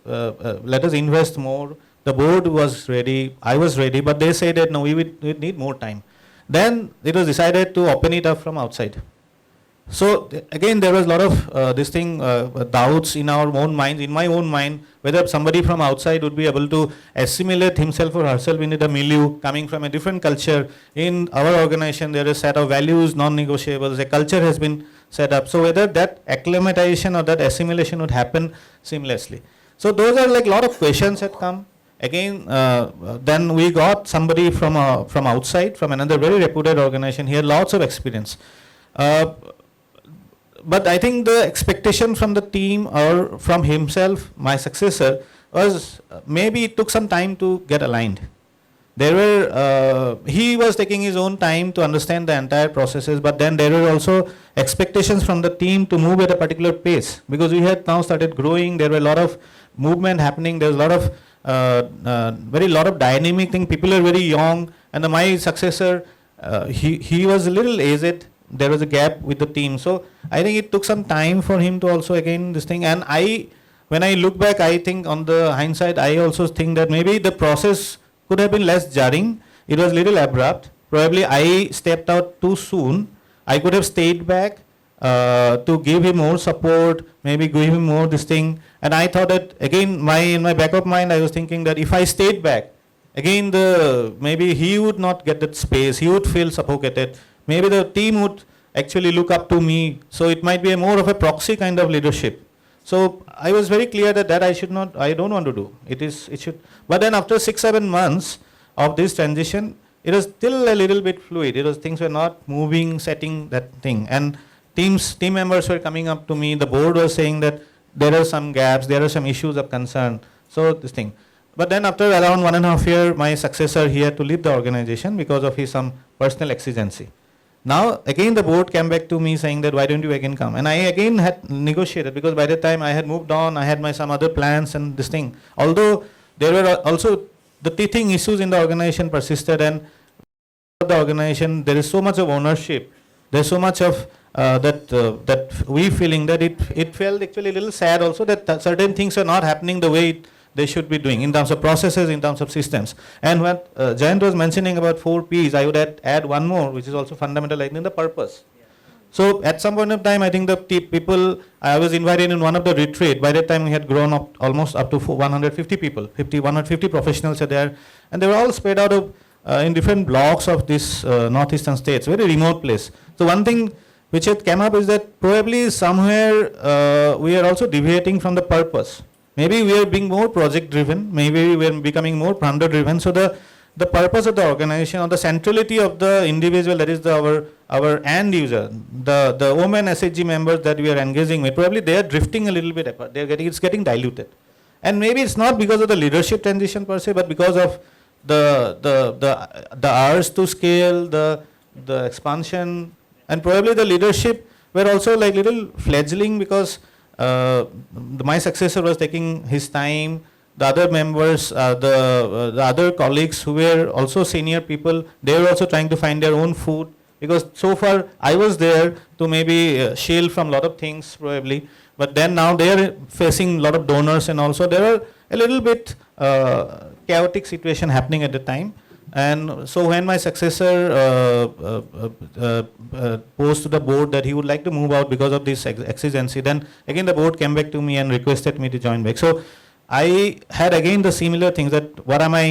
invest more. The board was ready, I was ready, but they said that no, we need more time. Then it was decided to open it up from outside. So again, there was a lot of doubts in our own minds, in my own mind, whether somebody from outside would be able to assimilate himself or herself into the milieu, coming from a different culture. In our organization, there is a set of values, non-negotiables, a culture has been set up. So whether that acclimatization or that assimilation would happen seamlessly. So those are like a lot of questions that come. Again, then we got somebody from outside, from another very reputed organization. He had lots of experience. But I think the expectation from the team or from himself, my successor, was maybe it took some time to get aligned. He was taking his own time to understand the entire processes, but then there were also expectations from the team to move at a particular pace, because we had now started growing. There were a lot of movement happening. There was a lot of dynamic thing. People are very young, and my successor, he was a little aged. There was a gap with the team. So I think it took some time for him to also again this thing. And when I look back, I think on the hindsight, I also think that maybe the process could have been less jarring. It was a little abrupt. Probably I stepped out too soon. I could have stayed back to give him more support, maybe give him more this thing. And I thought that again, in my back of mind, I was thinking that if I stayed back, again maybe he would not get that space. He would feel suffocated. Maybe the team would actually look up to me. So it might be more of a proxy kind of leadership. So I was very clear that I don't want to do. It should. But then after 6-7 months of this transition, it was still a little bit fluid. Things were not moving, setting that thing. And team members were coming up to me. The board was saying that there are some gaps, there are some issues of concern. So this thing. But then after around 1.5 years, my successor, he had to leave the organization because of his some personal exigency. Now again the board came back to me saying that why don't you again come? And I again had negotiated, because by that time I had moved on, I had some other plans and this thing. Although there were also the teething issues in the organization persisted, and the organization there is so much of ownership, there's so much of that we feeling that it felt actually a little sad also that certain things are not happening the way they should be doing in terms of processes, in terms of systems. And what Jayant was mentioning about 4 Ps, I would add one more, which is also fundamental, I think, the purpose. So at some point of time, I think the people, I was invited in one of the retreat. By that time, we had grown up almost up to 150 people, 150 professionals are there. And they were all spread out in different blocks of this northeastern states, very remote place. So one thing which had come up is that probably somewhere we are also deviating from the purpose. Maybe we are being more project driven, maybe we are becoming more Pranda driven. So the purpose of the organization or the centrality of the individual, that is our end user, the women SHG members that we are engaging with, probably they are drifting a little bit apart. It's getting diluted. And maybe it's not because of the leadership transition per se, but because of the hours to scale, the expansion, and probably the leadership were also like little fledgling, because my successor was taking his time. The other members, the other colleagues who were also senior people, they were also trying to find their own food, because so far I was there to maybe shield from a lot of things probably, but then now they are facing a lot of donors, and also there were a little bit chaotic situation happening at the time. And so when my successor posed to the board that he would like to move out because of this exigency, then again the board came back to me and requested me to join back. So I had again the similar things, that what am I,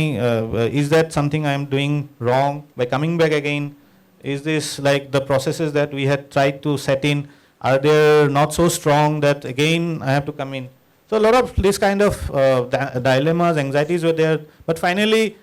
is that something I am doing wrong by coming back again? Is this like the processes that we had tried to set in, are they not so strong that again I have to come in? So a lot of this kind of dilemmas, anxieties were there, but finally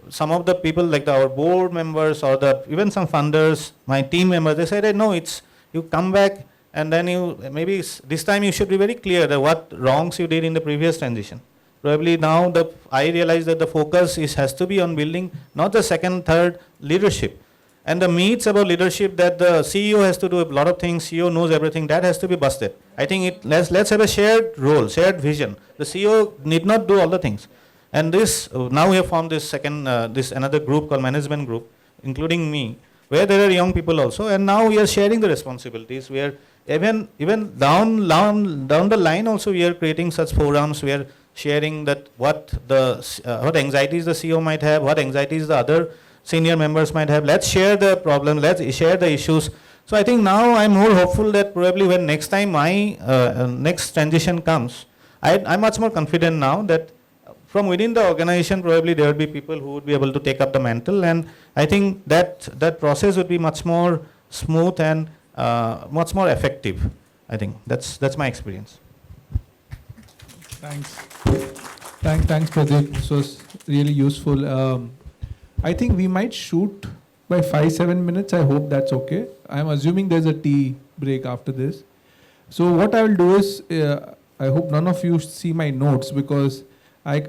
some of the people like our board members or even some funders, my team members, they said, hey, no, it's, you come back and then you, maybe this time you should be very clear that what wrongs you did in the previous transition. Probably now I realize that the focus has to be on building not the second, third leadership. And the myths about leadership that the CEO has to do a lot of things, CEO knows everything, that has to be busted. I think let's have a shared role, shared vision. The CEO need not do all the things. And this, now we have formed this another group called management group, including me, where there are young people also, and now we are sharing the responsibilities. We are even down the line also we are creating such forums. We are sharing that what anxieties the CEO might have, what anxieties the other senior members might have. Let's share the problem, let's share the issues. So I think now I'm more hopeful that probably when next time my next transition comes, I'm much more confident now that from within the organization probably there will be people who would be able to take up the mantle, and I think that process would be much more smooth and much more effective. I think that's my experience. Thanks, Pradyut. This was really useful. I think we might shoot by 5-7 minutes. I hope that's okay. I'm assuming there's a tea break after this. So what I will do is, I hope none of you see my notes, because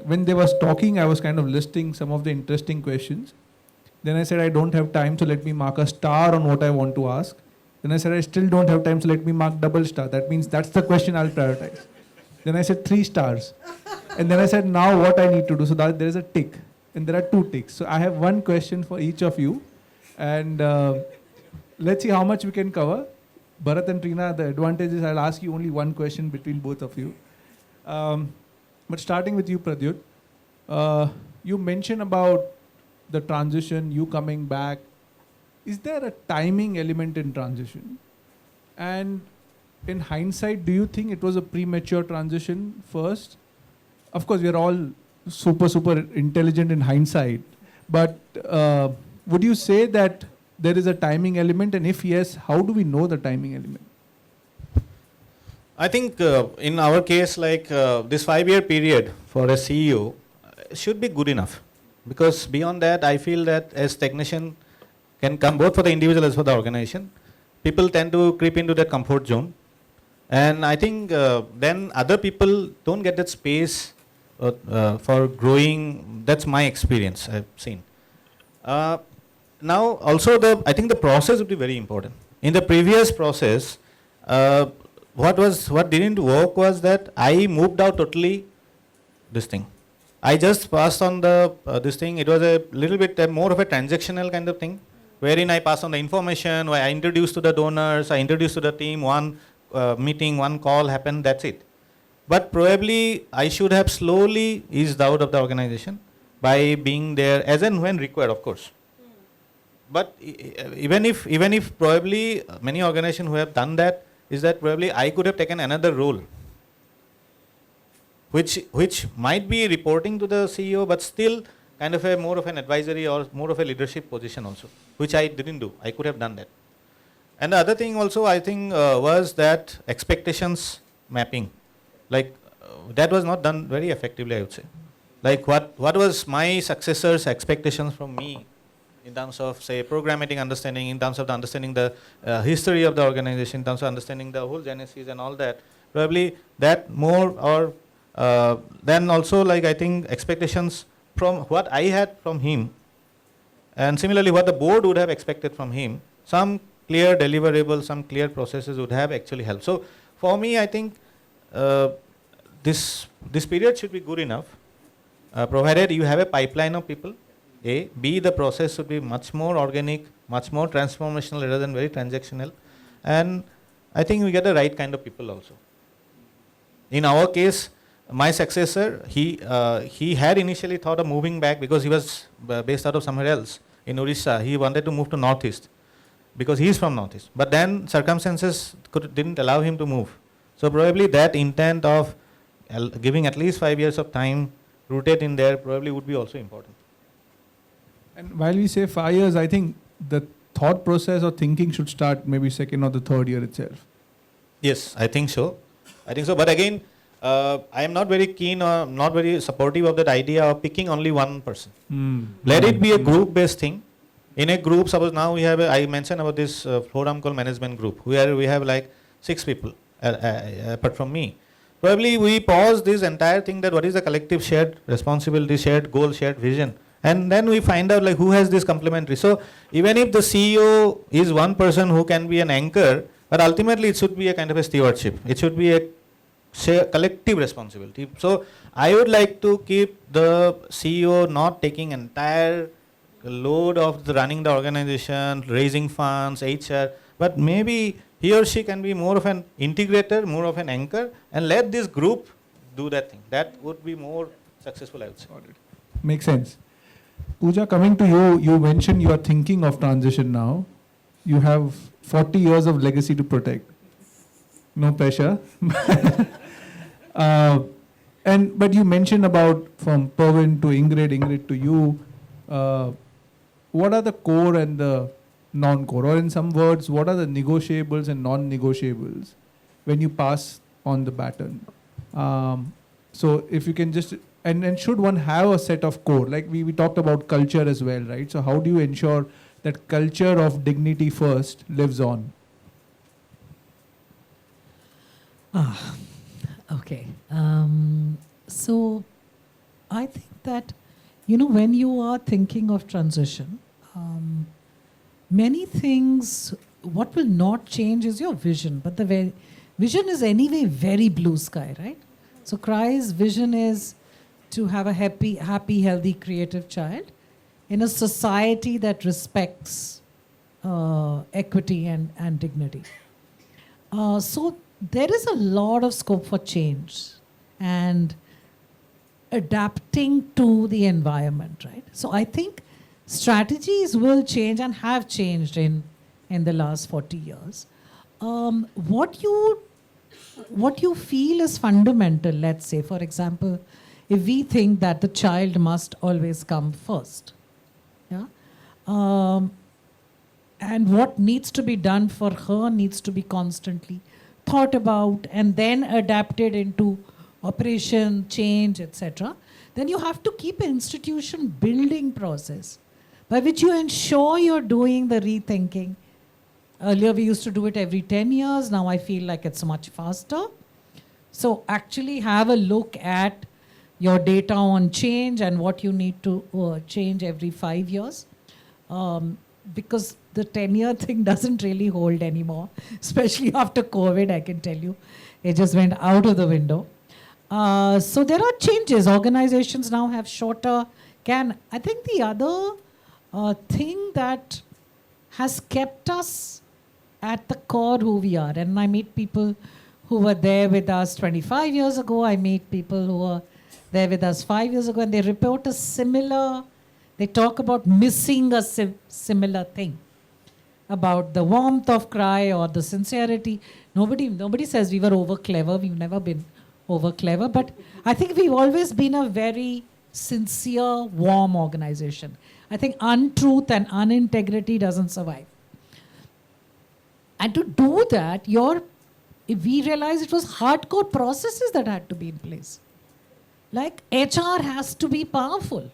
when they was talking, I was kind of listing some of the interesting questions. Then I said I don't have time, so let me mark a star on what I want to ask. Then I said I still don't have time, so let me mark double star. That means that's the question I'll prioritize. Then I said 3 stars. And then I said now what I need to do. So that there is a tick. And there are 2 ticks. So I have 1 question for each of you. And let's see how much we can cover. Bharath and Trina, the advantage is I'll ask you only 1 question between both of you. But starting with you, Pradyut, you mentioned about the transition, you coming back. Is there a timing element in transition? And in hindsight, do you think it was a premature transition first? Of course, we are all super intelligent in hindsight. But would you say that there is a timing element? And if yes, how do we know the timing element? I think in our case, like this 5-year period for a CEO should be good enough, because beyond that, I feel that as stagnation can come both for the individual as for the organization, people tend to creep into their comfort zone, and I think then other people don't get that space for growing. That's my experience I've seen. Now also I think the process would be very important. In the previous process, what didn't work was that I moved out totally this thing. I just passed on the this thing. It was a little bit more of a transactional kind of thing, wherein I passed on the information, where I introduced to the donors, I introduced to the team, one meeting, one call happened, that's it. But probably I should have slowly eased out of the organization by being there as and when required, of course. But even if probably many organizations who have done that, is that probably I could have taken another role, which might be reporting to the CEO, but still kind of a more of an advisory or more of a leadership position also, which I didn't do. I could have done that. And the other thing also I think was that expectations mapping, like that was not done very effectively, I would say. Like what was my successor's expectations from me in terms of, say, programmatic understanding, in terms of understanding the history of the organization, in terms of understanding the whole genesis and all that. Probably that more, or then also, like, I think expectations from what I had from him, and similarly what the board would have expected from him, some clear deliverables, some clear processes would have actually helped. So for me, I think this period should be good enough, provided you have a pipeline of people. A. B. The process should be much more organic, much more transformational rather than very transactional. And I think we get the right kind of people also. In our case, my successor, he had initially thought of moving back because he was based out of somewhere else in Orissa. He wanted to move to Northeast because he is from Northeast. But then circumstances didn't allow him to move. So probably that intent of giving at least 5 years of time rooted in there probably would be also important. And while we say 5 years, I think the thought process or thinking should start maybe second or the third year itself. Yes, I think so. But again, I am not very keen or not very supportive of that idea of picking only one person. Let it be a group-based thing. In a group, suppose now we have, I mentioned about this forum called management group, where we have like 6 people apart from me. Probably we pause this entire thing that what is the collective shared responsibility, shared goal, shared vision. And then we find out like who has this complementary. So even if the CEO is one person who can be an anchor, but ultimately it should be a kind of a stewardship. It should be a collective responsibility. So I would like to keep the CEO not taking entire load of the running the organization, raising funds, HR, but maybe he or she can be more of an integrator, more of an anchor, and let this group do that thing. That would be more successful, I would say. Makes sense. Puja, coming to you, you mentioned you are thinking of transition now. You have 40 years of legacy to protect. No pressure. But you mentioned about from Pervin to Ingrid to you. What are the core and the non-core? Or in some words, what are the negotiables and non-negotiables when you pass on the baton? So if you can just, and should one have a set of core? Like we talked about culture as well, right? So how do you ensure that culture of dignity first lives on? Okay. So I think that, when you are thinking of transition, many things, what will not change is your vision. But the vision is anyway very blue sky, right? So CRY's vision is to have a happy, healthy, creative child in a society that respects equity and dignity. So there is a lot of scope for change and adapting to the environment, right? So I think strategies will change and have changed in the last 40 years. What you feel is fundamental, let's say, for example, if we think that the child must always come first, yeah, and what needs to be done for her needs to be constantly thought about and then adapted into operation, change, etc., then you have to keep an institution building process by which you ensure you're doing the rethinking. Earlier we used to do it every 10 years. Now I feel like it's much faster. So actually have a look at your data on change and what you need to change every 5 years. Because the 10-year thing doesn't really hold anymore, especially after COVID, I can tell you. It just went out of the window. So there are changes. Organizations now have shorter I think the other thing that has kept us at the core who we are, and I meet people who were there with us 25 years ago, I meet people who were there with us 5 years ago, and they report they talk about missing a similar thing, about the warmth of CRY or the sincerity. Nobody says we were over clever. We've never been over clever, but I think we've always been a very sincere, warm organization. I think untruth and unintegrity doesn't survive. And to do that, we realized it was hardcore processes that had to be in place. Like HR has to be powerful.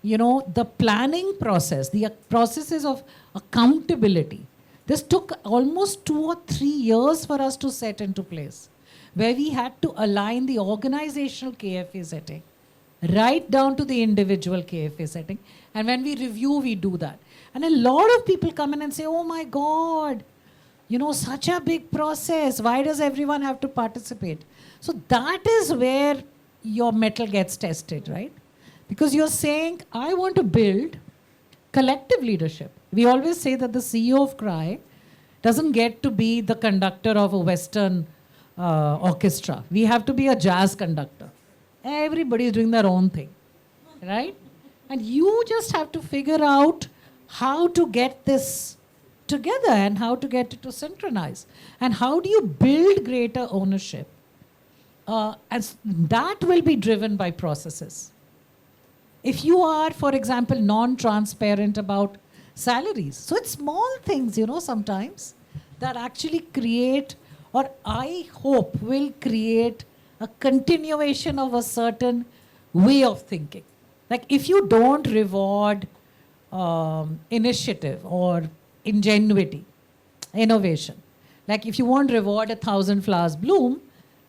The planning process, the processes of accountability. This took almost 2 or 3 years for us to set into place, where we had to align the organizational KFA setting, right down to the individual KFA setting. And when we review, we do that. And a lot of people come in and say, oh my God, such a big process. Why does everyone have to participate? So that is where your mettle gets tested, right? Because you're saying, I want to build collective leadership. We always say that the CEO of CRY doesn't get to be the conductor of a Western orchestra. We have to be a jazz conductor. Everybody is doing their own thing, right? And you just have to figure out how to get this together and how to get it to synchronize. And how do you build greater ownership? As that will be driven by processes. If you are, for example, non-transparent about salaries, so it's small things, sometimes that actually create, or I hope will create, a continuation of a certain way of thinking. Like if you don't reward initiative or ingenuity, innovation, like if you won't reward 1,000 flowers bloom,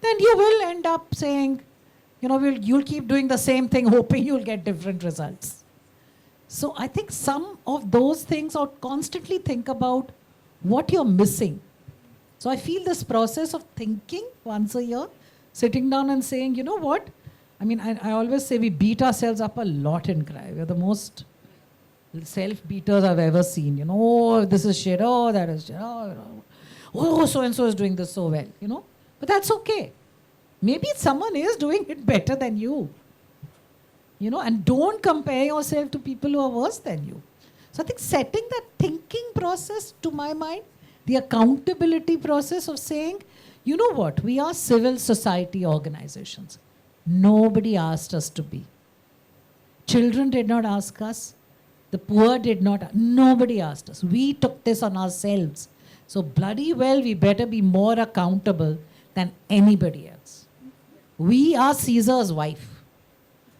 then you will end up saying, you'll keep doing the same thing, hoping you'll get different results. So I think some of those things, or constantly think about what you're missing. So I feel this process of thinking once a year, sitting down and saying, you know what? I always say we beat ourselves up a lot in CRY. We're the most self-beaters I've ever seen. Oh, this is shit. Oh, that is shit. Oh, so-and-so is doing this so well. But that's okay. Maybe someone is doing it better than you. And don't compare yourself to people who are worse than you. So I think setting that thinking process, to my mind, the accountability process of saying, you know what, we are civil society organizations. Nobody asked us to be. Children did not ask us. The poor did not. Nobody asked us. We took this on ourselves. So bloody well, we better be more accountable than anybody else. We are Caesar's wife.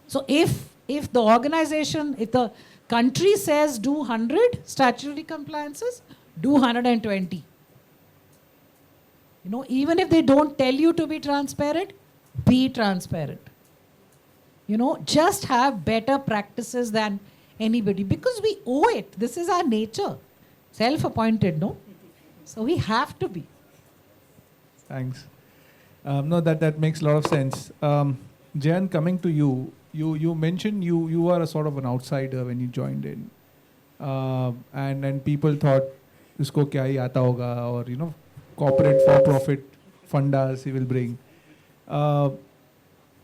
So if the organization, if the country says do 100 statutory compliances, do 120. Even if they don't tell you to be transparent, be transparent. Just have better practices than anybody, because we owe it. This is our nature. Self-appointed, no? So we have to be. Thanks. No, that makes a lot of sense. Jayant, coming to you, you mentioned you are a sort of an outsider when you joined in, and people thought usko kya hi aata hoga, or corporate for-profit fundas he will bring.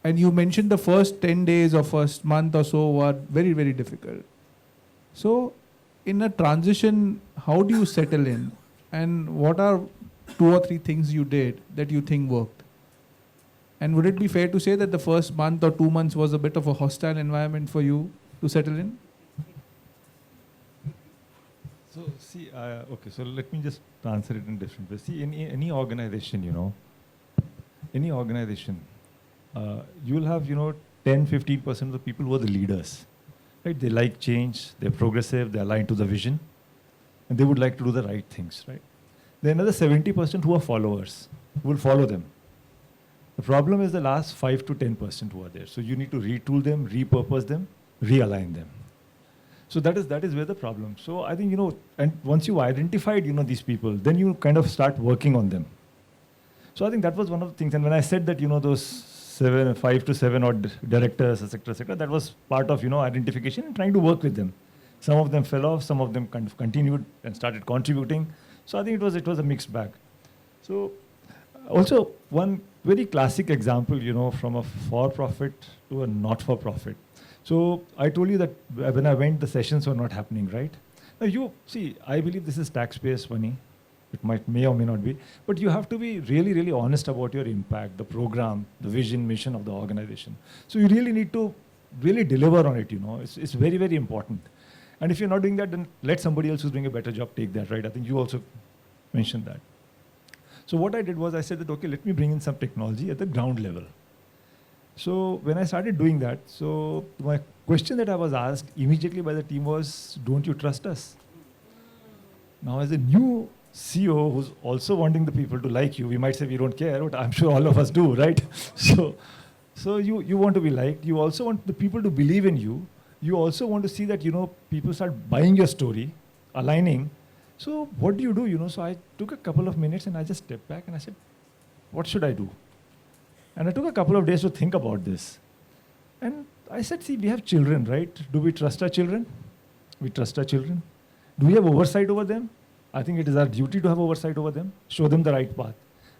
And you mentioned the first 10 days or first month or so were very, very difficult. So in a transition, how do you settle in? And what are 2 or 3 things you did that you think worked? And would it be fair to say that the first month or 2 months was a bit of a hostile environment for you to settle in? So see, okay, so let me just answer it in different ways. See, in any organization, you will have, 10-15% of the people who are the leaders, right? They like change, they're progressive, they're aligned to the vision, and they would like to do the right things, right? There are another 70% who are followers, who will follow them. The problem is the last 5 to 10% who are there. So you need to retool them, repurpose them, realign them. So that is where the problem. So I think, and once you identified, these people, then you kind of start working on them. So I think that was one of the things. And when I said that, those 5 to 7 odd directors, etc., that was part of, identification and trying to work with them. Some of them fell off, some of them kind of continued and started contributing. So I think it was a mixed bag. So also one very classic example, from a for-profit to a not-for-profit. So I told you that when I went, the sessions were not happening, right? Now I believe this is taxpayers' money. It may or may not be, but you have to be really, really honest about your impact, the program, the vision, mission of the organization. So you really need to really deliver on it, It's very, very important. And if you're not doing that, then let somebody else who's doing a better job take that, right? I think you also mentioned that. So what I did was I said that, okay, let me bring in some technology at the ground level. So when I started doing that, so my question that I was asked immediately by the team was, don't you trust us? Now as a new CEO who's also wanting the people to like you, we might say we don't care, but I'm sure all of us do, right? So So you want to be liked. You also want the people to believe in you. You also want to see that, people start buying your story, aligning. So what do? So I took a couple of minutes and I just stepped back and I said, what should I do? And I took a couple of days to think about this. And I said, see, we have children, right? Do we trust our children? We trust our children. Do we have oversight over them? I think it is our duty to have oversight over them, show them the right path.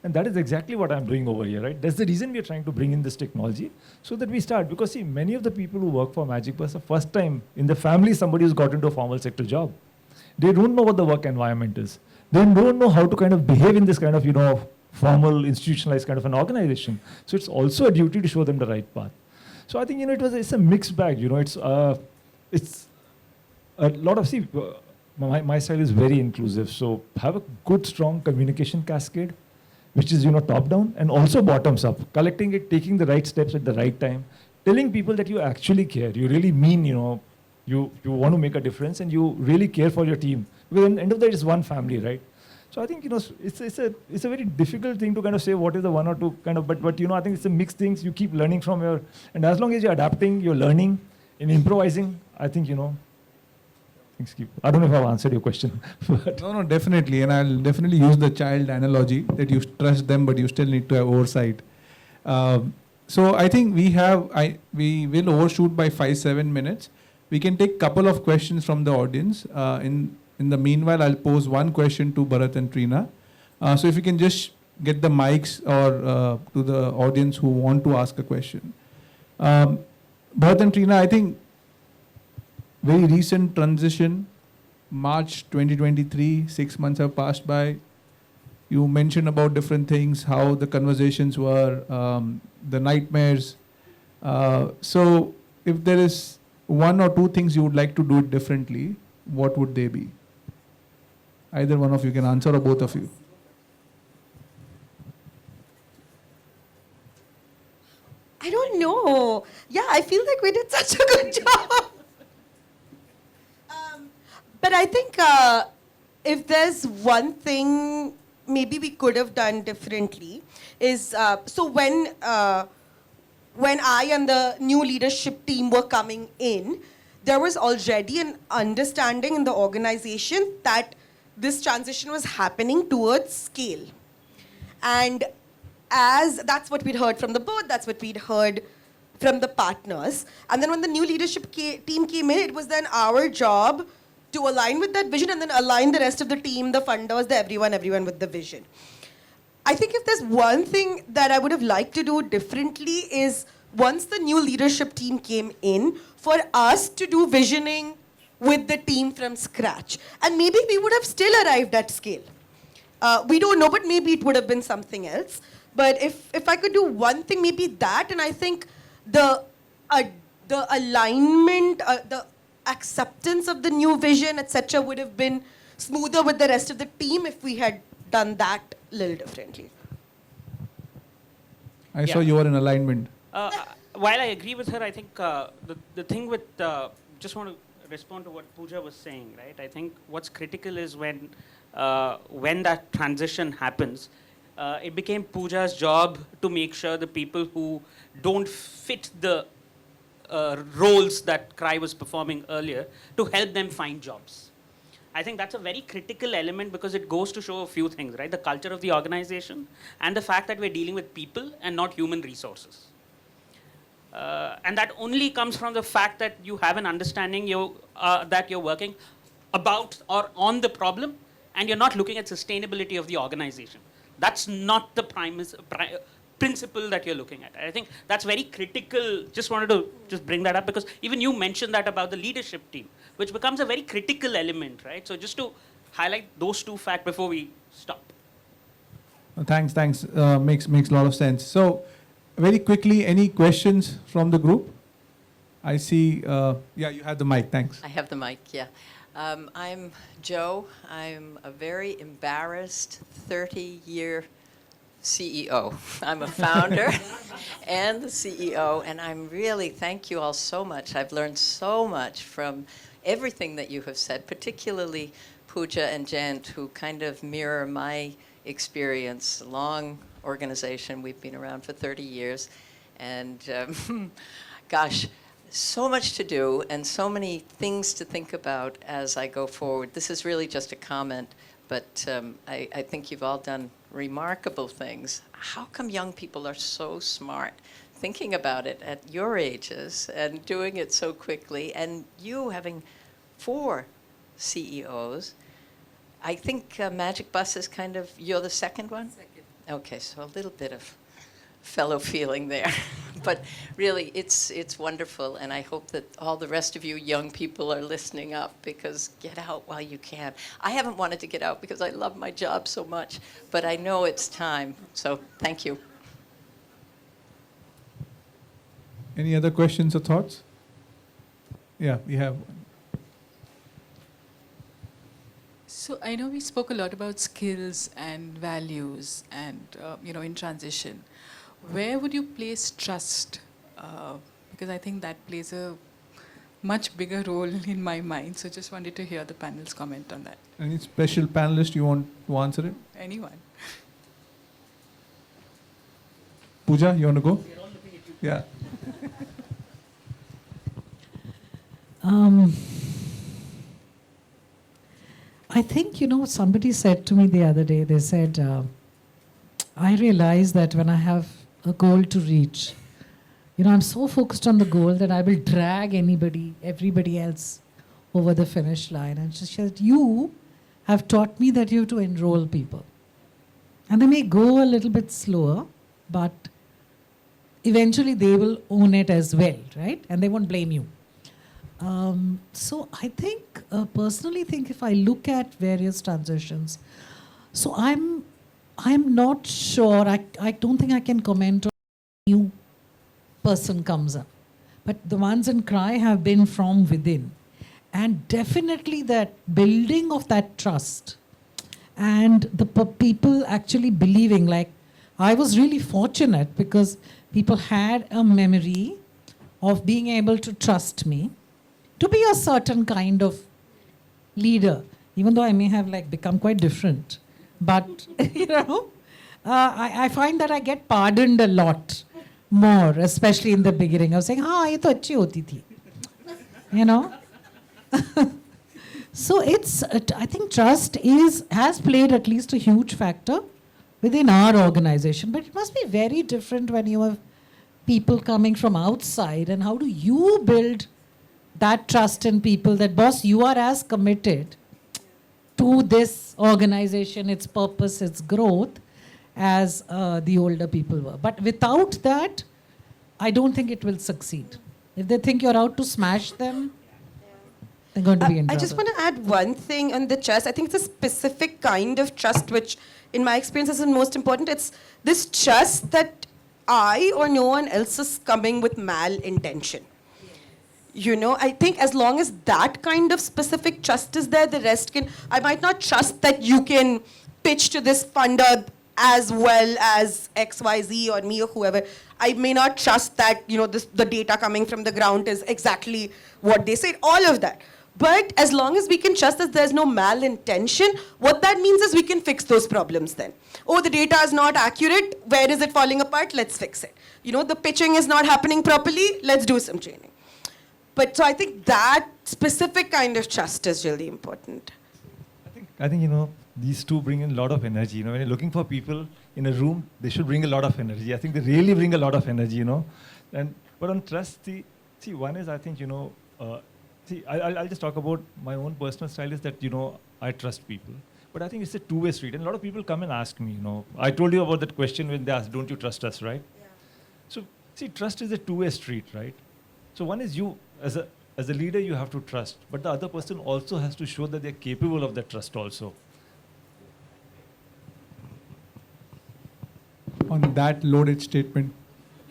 And that is exactly what I'm doing over here, right? That's the reason we are trying to bring in this technology so that we start. Because see, many of the people who work for Magic Bus, the first time in the family, somebody who's got into a formal sector job. They don't know what the work environment is. They don't know how to kind of behave in this kind of, formal, institutionalized kind of an organization. So it's also a duty to show them the right path. So I think, it's a mixed bag, it's a lot of, my style is very inclusive. So have a good, strong communication cascade, which is, top down and also bottoms up, collecting it, taking the right steps at the right time, telling people that you actually care. You really mean, you want to make a difference and you really care for your team. Because at the end of the day, it's one family, right? So I think, it's a very difficult thing to kind of say what is the one or two kind of, but I think it's a mixed things. You keep learning from and as long as you're adapting, you're learning and improvising, I think, things keep. I don't know if I've answered your question. But No, definitely. And I'll definitely use the child analogy that you trust them, but you still need to have oversight. So I think we will overshoot by 5-7 minutes. We can take a couple of questions from the audience. In the meanwhile, I'll pose one question to Bharath and Trina. So if you can just get the mics or to the audience who want to ask a question. Bharath and Trina, I think very recent transition, March 2023, 6 months have passed by. You mentioned about different things, how the conversations were, the nightmares. So if there is one or two things you would like to do it differently, what would they be? Either one of you can answer or both of you. I don't know. Yeah, I feel like we did such a good job. But I think if there's one thing maybe we could have done differently is, so when I and the new leadership team were coming in, there was already an understanding in the organization that this transition was happening towards scale. And that's what we'd heard from the board, that's what we'd heard from the partners. And then when the new leadership team came in, it was then our job to align with that vision and then align the rest of the team, the funders, everyone with the vision. I think if there's one thing that I would have liked to do differently is once the new leadership team came in, for us to do visioning with the team from scratch. And maybe we would have still arrived at scale. We don't know, but maybe it would have been something else. But if I could do one thing, maybe that, and I think the alignment, the acceptance of the new vision, etc., would have been smoother with the rest of the team if we had done that a little differently. I saw you were in alignment. While I agree with her, I think the thing with, just want to respond to what Puja was saying, right? I think what's critical is when that transition happens, it became Puja's job to make sure the people who don't fit the roles that Cry was performing earlier, to help them find jobs. I think that's a very critical element because it goes to show a few things, right? The culture of the organization and the fact that we're dealing with people and not human resources. And that only comes from the fact that you have an understanding that you're working about or on the problem and you're not looking at sustainability of the organization. That's not the principle that you're looking at. I think that's very critical. Just wanted to bring that up because even you mentioned that about the leadership team, which becomes a very critical element, right? So just to highlight those two facts before we stop. Thanks. Makes a lot of sense. So very quickly, any questions from the group? I see, yeah, you have the mic, thanks. I have the mic, yeah. I'm Joe. I'm a very embarrassed 30-year CEO. I'm a founder and the CEO, and I'm really, thank you all so much. I've learned so much from everything that you have said, particularly Puja and Jayant, who kind of mirror my experience. Long organization, we've been around for 30 years, And gosh, so much to do and so many things to think about as I go forward. This is really just a comment, but I think you've all done remarkable things. How come young people are so smart thinking about it at your ages and doing it so quickly? And you having 4 CEOs, I think Magic Bus is kind of, you're the second one? Second. Okay, so a little bit of fellow feeling there. But really, it's wonderful, and I hope that all the rest of you young people are listening up, because get out while you can. I haven't wanted to get out because I love my job so much, but I know it's time, so thank you. Any other questions or thoughts? Yeah, we have one. So I know we spoke a lot about skills and values and, in transition. Where would you place trust? Because I think that plays a much bigger role in my mind. So just wanted to hear the panel's comment on that. Any special panelist you want to answer it? Anyone? Puja, you want to go? Yeah. I think, somebody said to me the other day, they said, I realize that when I have a goal to reach, I'm so focused on the goal that I will drag everybody else over the finish line. And she said, you have taught me that you have to enroll people. And they may go a little bit slower, but eventually they will own it as well, right? And they won't blame you. So I think, personally think if I look at various transitions, so I'm not sure, I don't think I can comment on new person comes up. But the ones in CRY have been from within. And definitely that building of that trust and the people actually believing, like I was really fortunate because people had a memory of being able to trust me to be a certain kind of leader, even though I may have become quite different. But, I find that I get pardoned a lot more, especially in the beginning. I was saying, ye to achhi hoti thi. So I think trust has played at least a huge factor within our organization. But it must be very different when you have people coming from outside. And how do you build that trust in people that, boss, you are as committed to this organization, its purpose, its growth, as the older people were. But without that, I don't think it will succeed. If they think you're out to smash them, they're going to be in trouble. I just want to add one thing on the trust. I think it's a specific kind of trust which, in my experience, is the most important. It's this trust that I or no one else is coming with malintention. I think as long as that kind of specific trust is there, the rest can... I might not trust that you can pitch to this funder as well as XYZ or me or whoever. I may not trust that, the data coming from the ground is exactly what they said, all of that. But as long as we can trust that there's no malintention, what that means is we can fix those problems then. Oh, the data is not accurate. Where is it falling apart? Let's fix it. The pitching is not happening properly. Let's do some training. But so I think that specific kind of trust is really important. I think these two bring in a lot of energy. When you're looking for people in a room, they should bring a lot of energy. I think they really bring a lot of energy. But on trust, see, one is I think I'll just talk about my own personal style is that I trust people. But I think it's a two-way street, and a lot of people come and ask me. I told you about that question when they asked, "Don't you trust us?" Right? Yeah. So see, trust is a two-way street, right? So one is you as a leader, you have to trust, but the other person also has to show that they're capable of that trust also. On that loaded statement.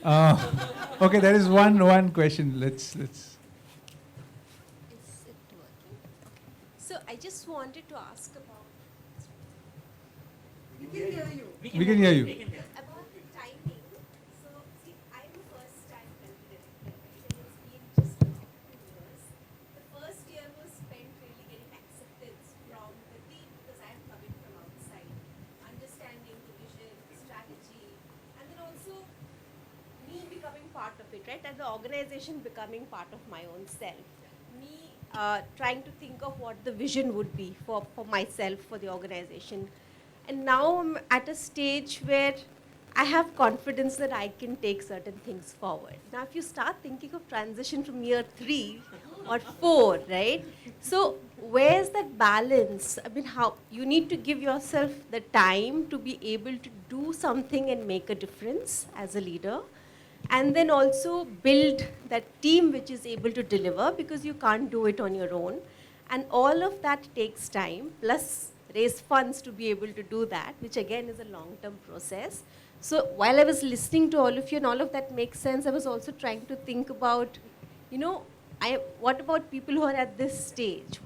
Okay, there is one question. Let's. Is it working? Okay. So I just wanted to ask about... We can hear you. We can hear you. About the timing. So, see, I'm a first-time health director, right? And it's been just about 2 years. The first year was spent really getting acceptance from the team because I'm coming from outside, understanding the vision, strategy, and then also me becoming right? And the organization becoming part of my own self. Me trying to think of what the vision would be for myself, for the organization. And now I'm at a stage where I have confidence that I can take certain things forward. Now, if you start thinking of transition from year 3 or 4, right? So, where's that balance? I mean, how you need to give yourself the time to be able to do something and make a difference as a leader, and then also build that team which is able to deliver, because you can't do it on your own. And all of that takes time, plus raise funds to be able to do that, which again is a long-term process. So while I was listening to all of you and all of that makes sense, I was also trying to think about, what about people who are at this stage?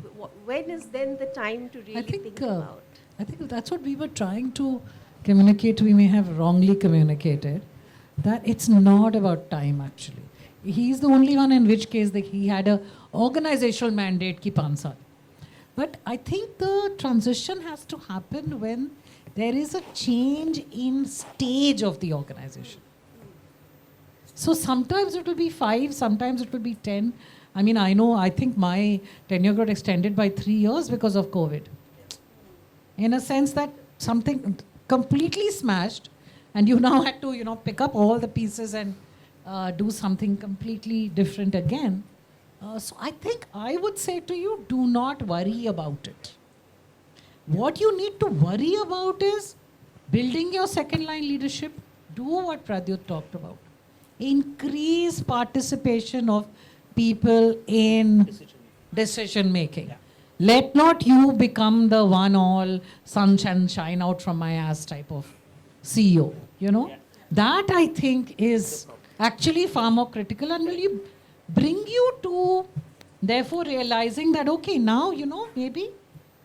When is then the time to really think about? I think that's what we were trying to communicate. We may have wrongly communicated that it's not about time actually. He's the only one in which case that he had a organizational mandate ki 5 saal. But I think the transition has to happen when there is a change in stage of the organization. So sometimes it will be 5, sometimes it will be 10. I mean, I think my tenure got extended by 3 years because of COVID. In a sense that something completely smashed and you now had to, pick up all the pieces and do something completely different again. So I think I would say to you, do not worry about it. What you need to worry about is building your second line leadership. Do what Pradyut talked about. Increase participation of people in decision making. Yeah. Let not you become the one all sunshine shine out from my ass type of CEO. Yeah. That I think is actually far more critical and will bring you to therefore realizing that, okay, now, maybe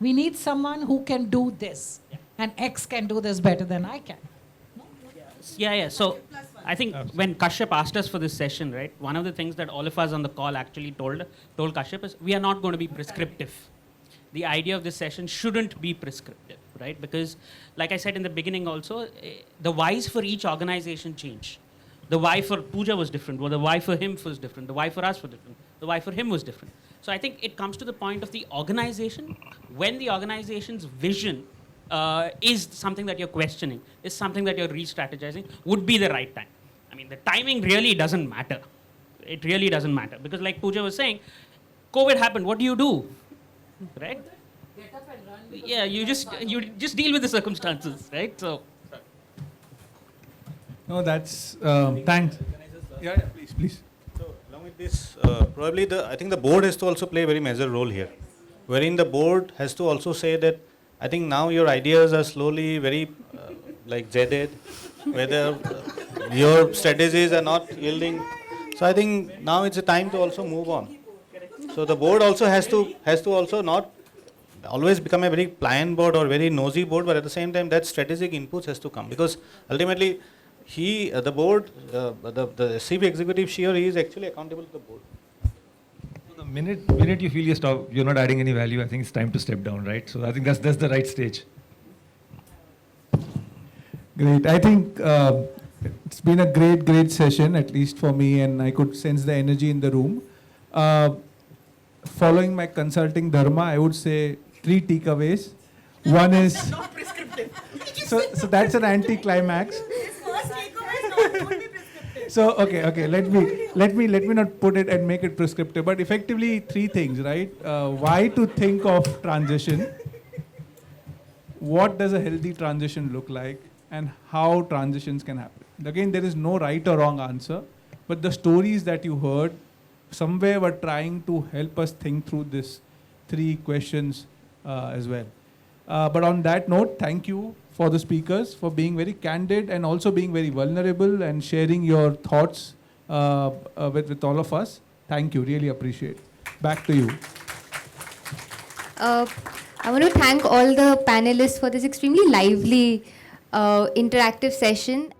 we need someone who can do this. Yeah. And X can do this better than I can. No? Yeah. So I think when Kashyap asked us for this session, right, one of the things that all of us on the call actually told Kashyap is we are not going to be prescriptive. The idea of this session shouldn't be prescriptive, right? Because like I said in the beginning also, the whys for each organization change. The why for Puja was different, the why for him was different, the why for us was different, the why for him was different. So I think it comes to the point of the organization, when the organization's vision is something that you're questioning, is something that you're re-strategizing, would be the right time. I mean, the timing really doesn't matter. It really doesn't matter. Because like Puja was saying, COVID happened, what do you do? Right? Get up and run. Yeah, you just deal with the circumstances, right? So. No, that's thanks. Yeah, please. So along with this, probably I think the board has to also play a very major role here, wherein the board has to also say that I think now your ideas are slowly very jaded, whether your strategies are not yielding. So I think now it's a time to also move on. So the board also has to also not always become a very pliant board or very nosy board, but at the same time that strategic inputs has to come, because ultimately the board, the chief executive, she or he is actually accountable to the board. So the minute you feel you're not adding any value, I think it's time to step down, right? So I think that's the right stage. Great. I think it's been a great session, at least for me, and I could sense the energy in the room. Following my consulting dharma, I would say 3 takeaways. One is Not prescriptive. so that's an anti-climax. His first takeaway is not going to be prescriptive. So okay, let me not put it and make it prescriptive, but effectively 3 things, right? Why to think of transition? What does a healthy transition look like, and how transitions can happen? Again, there is no right or wrong answer, but the stories that you heard somewhere were trying to help us think through this 3 questions as well. But on that note, thank you for the speakers for being very candid and also being very vulnerable and sharing your thoughts with all of us. Thank you, really appreciate it. Back to you. I want to thank all the panelists for this extremely lively interactive session.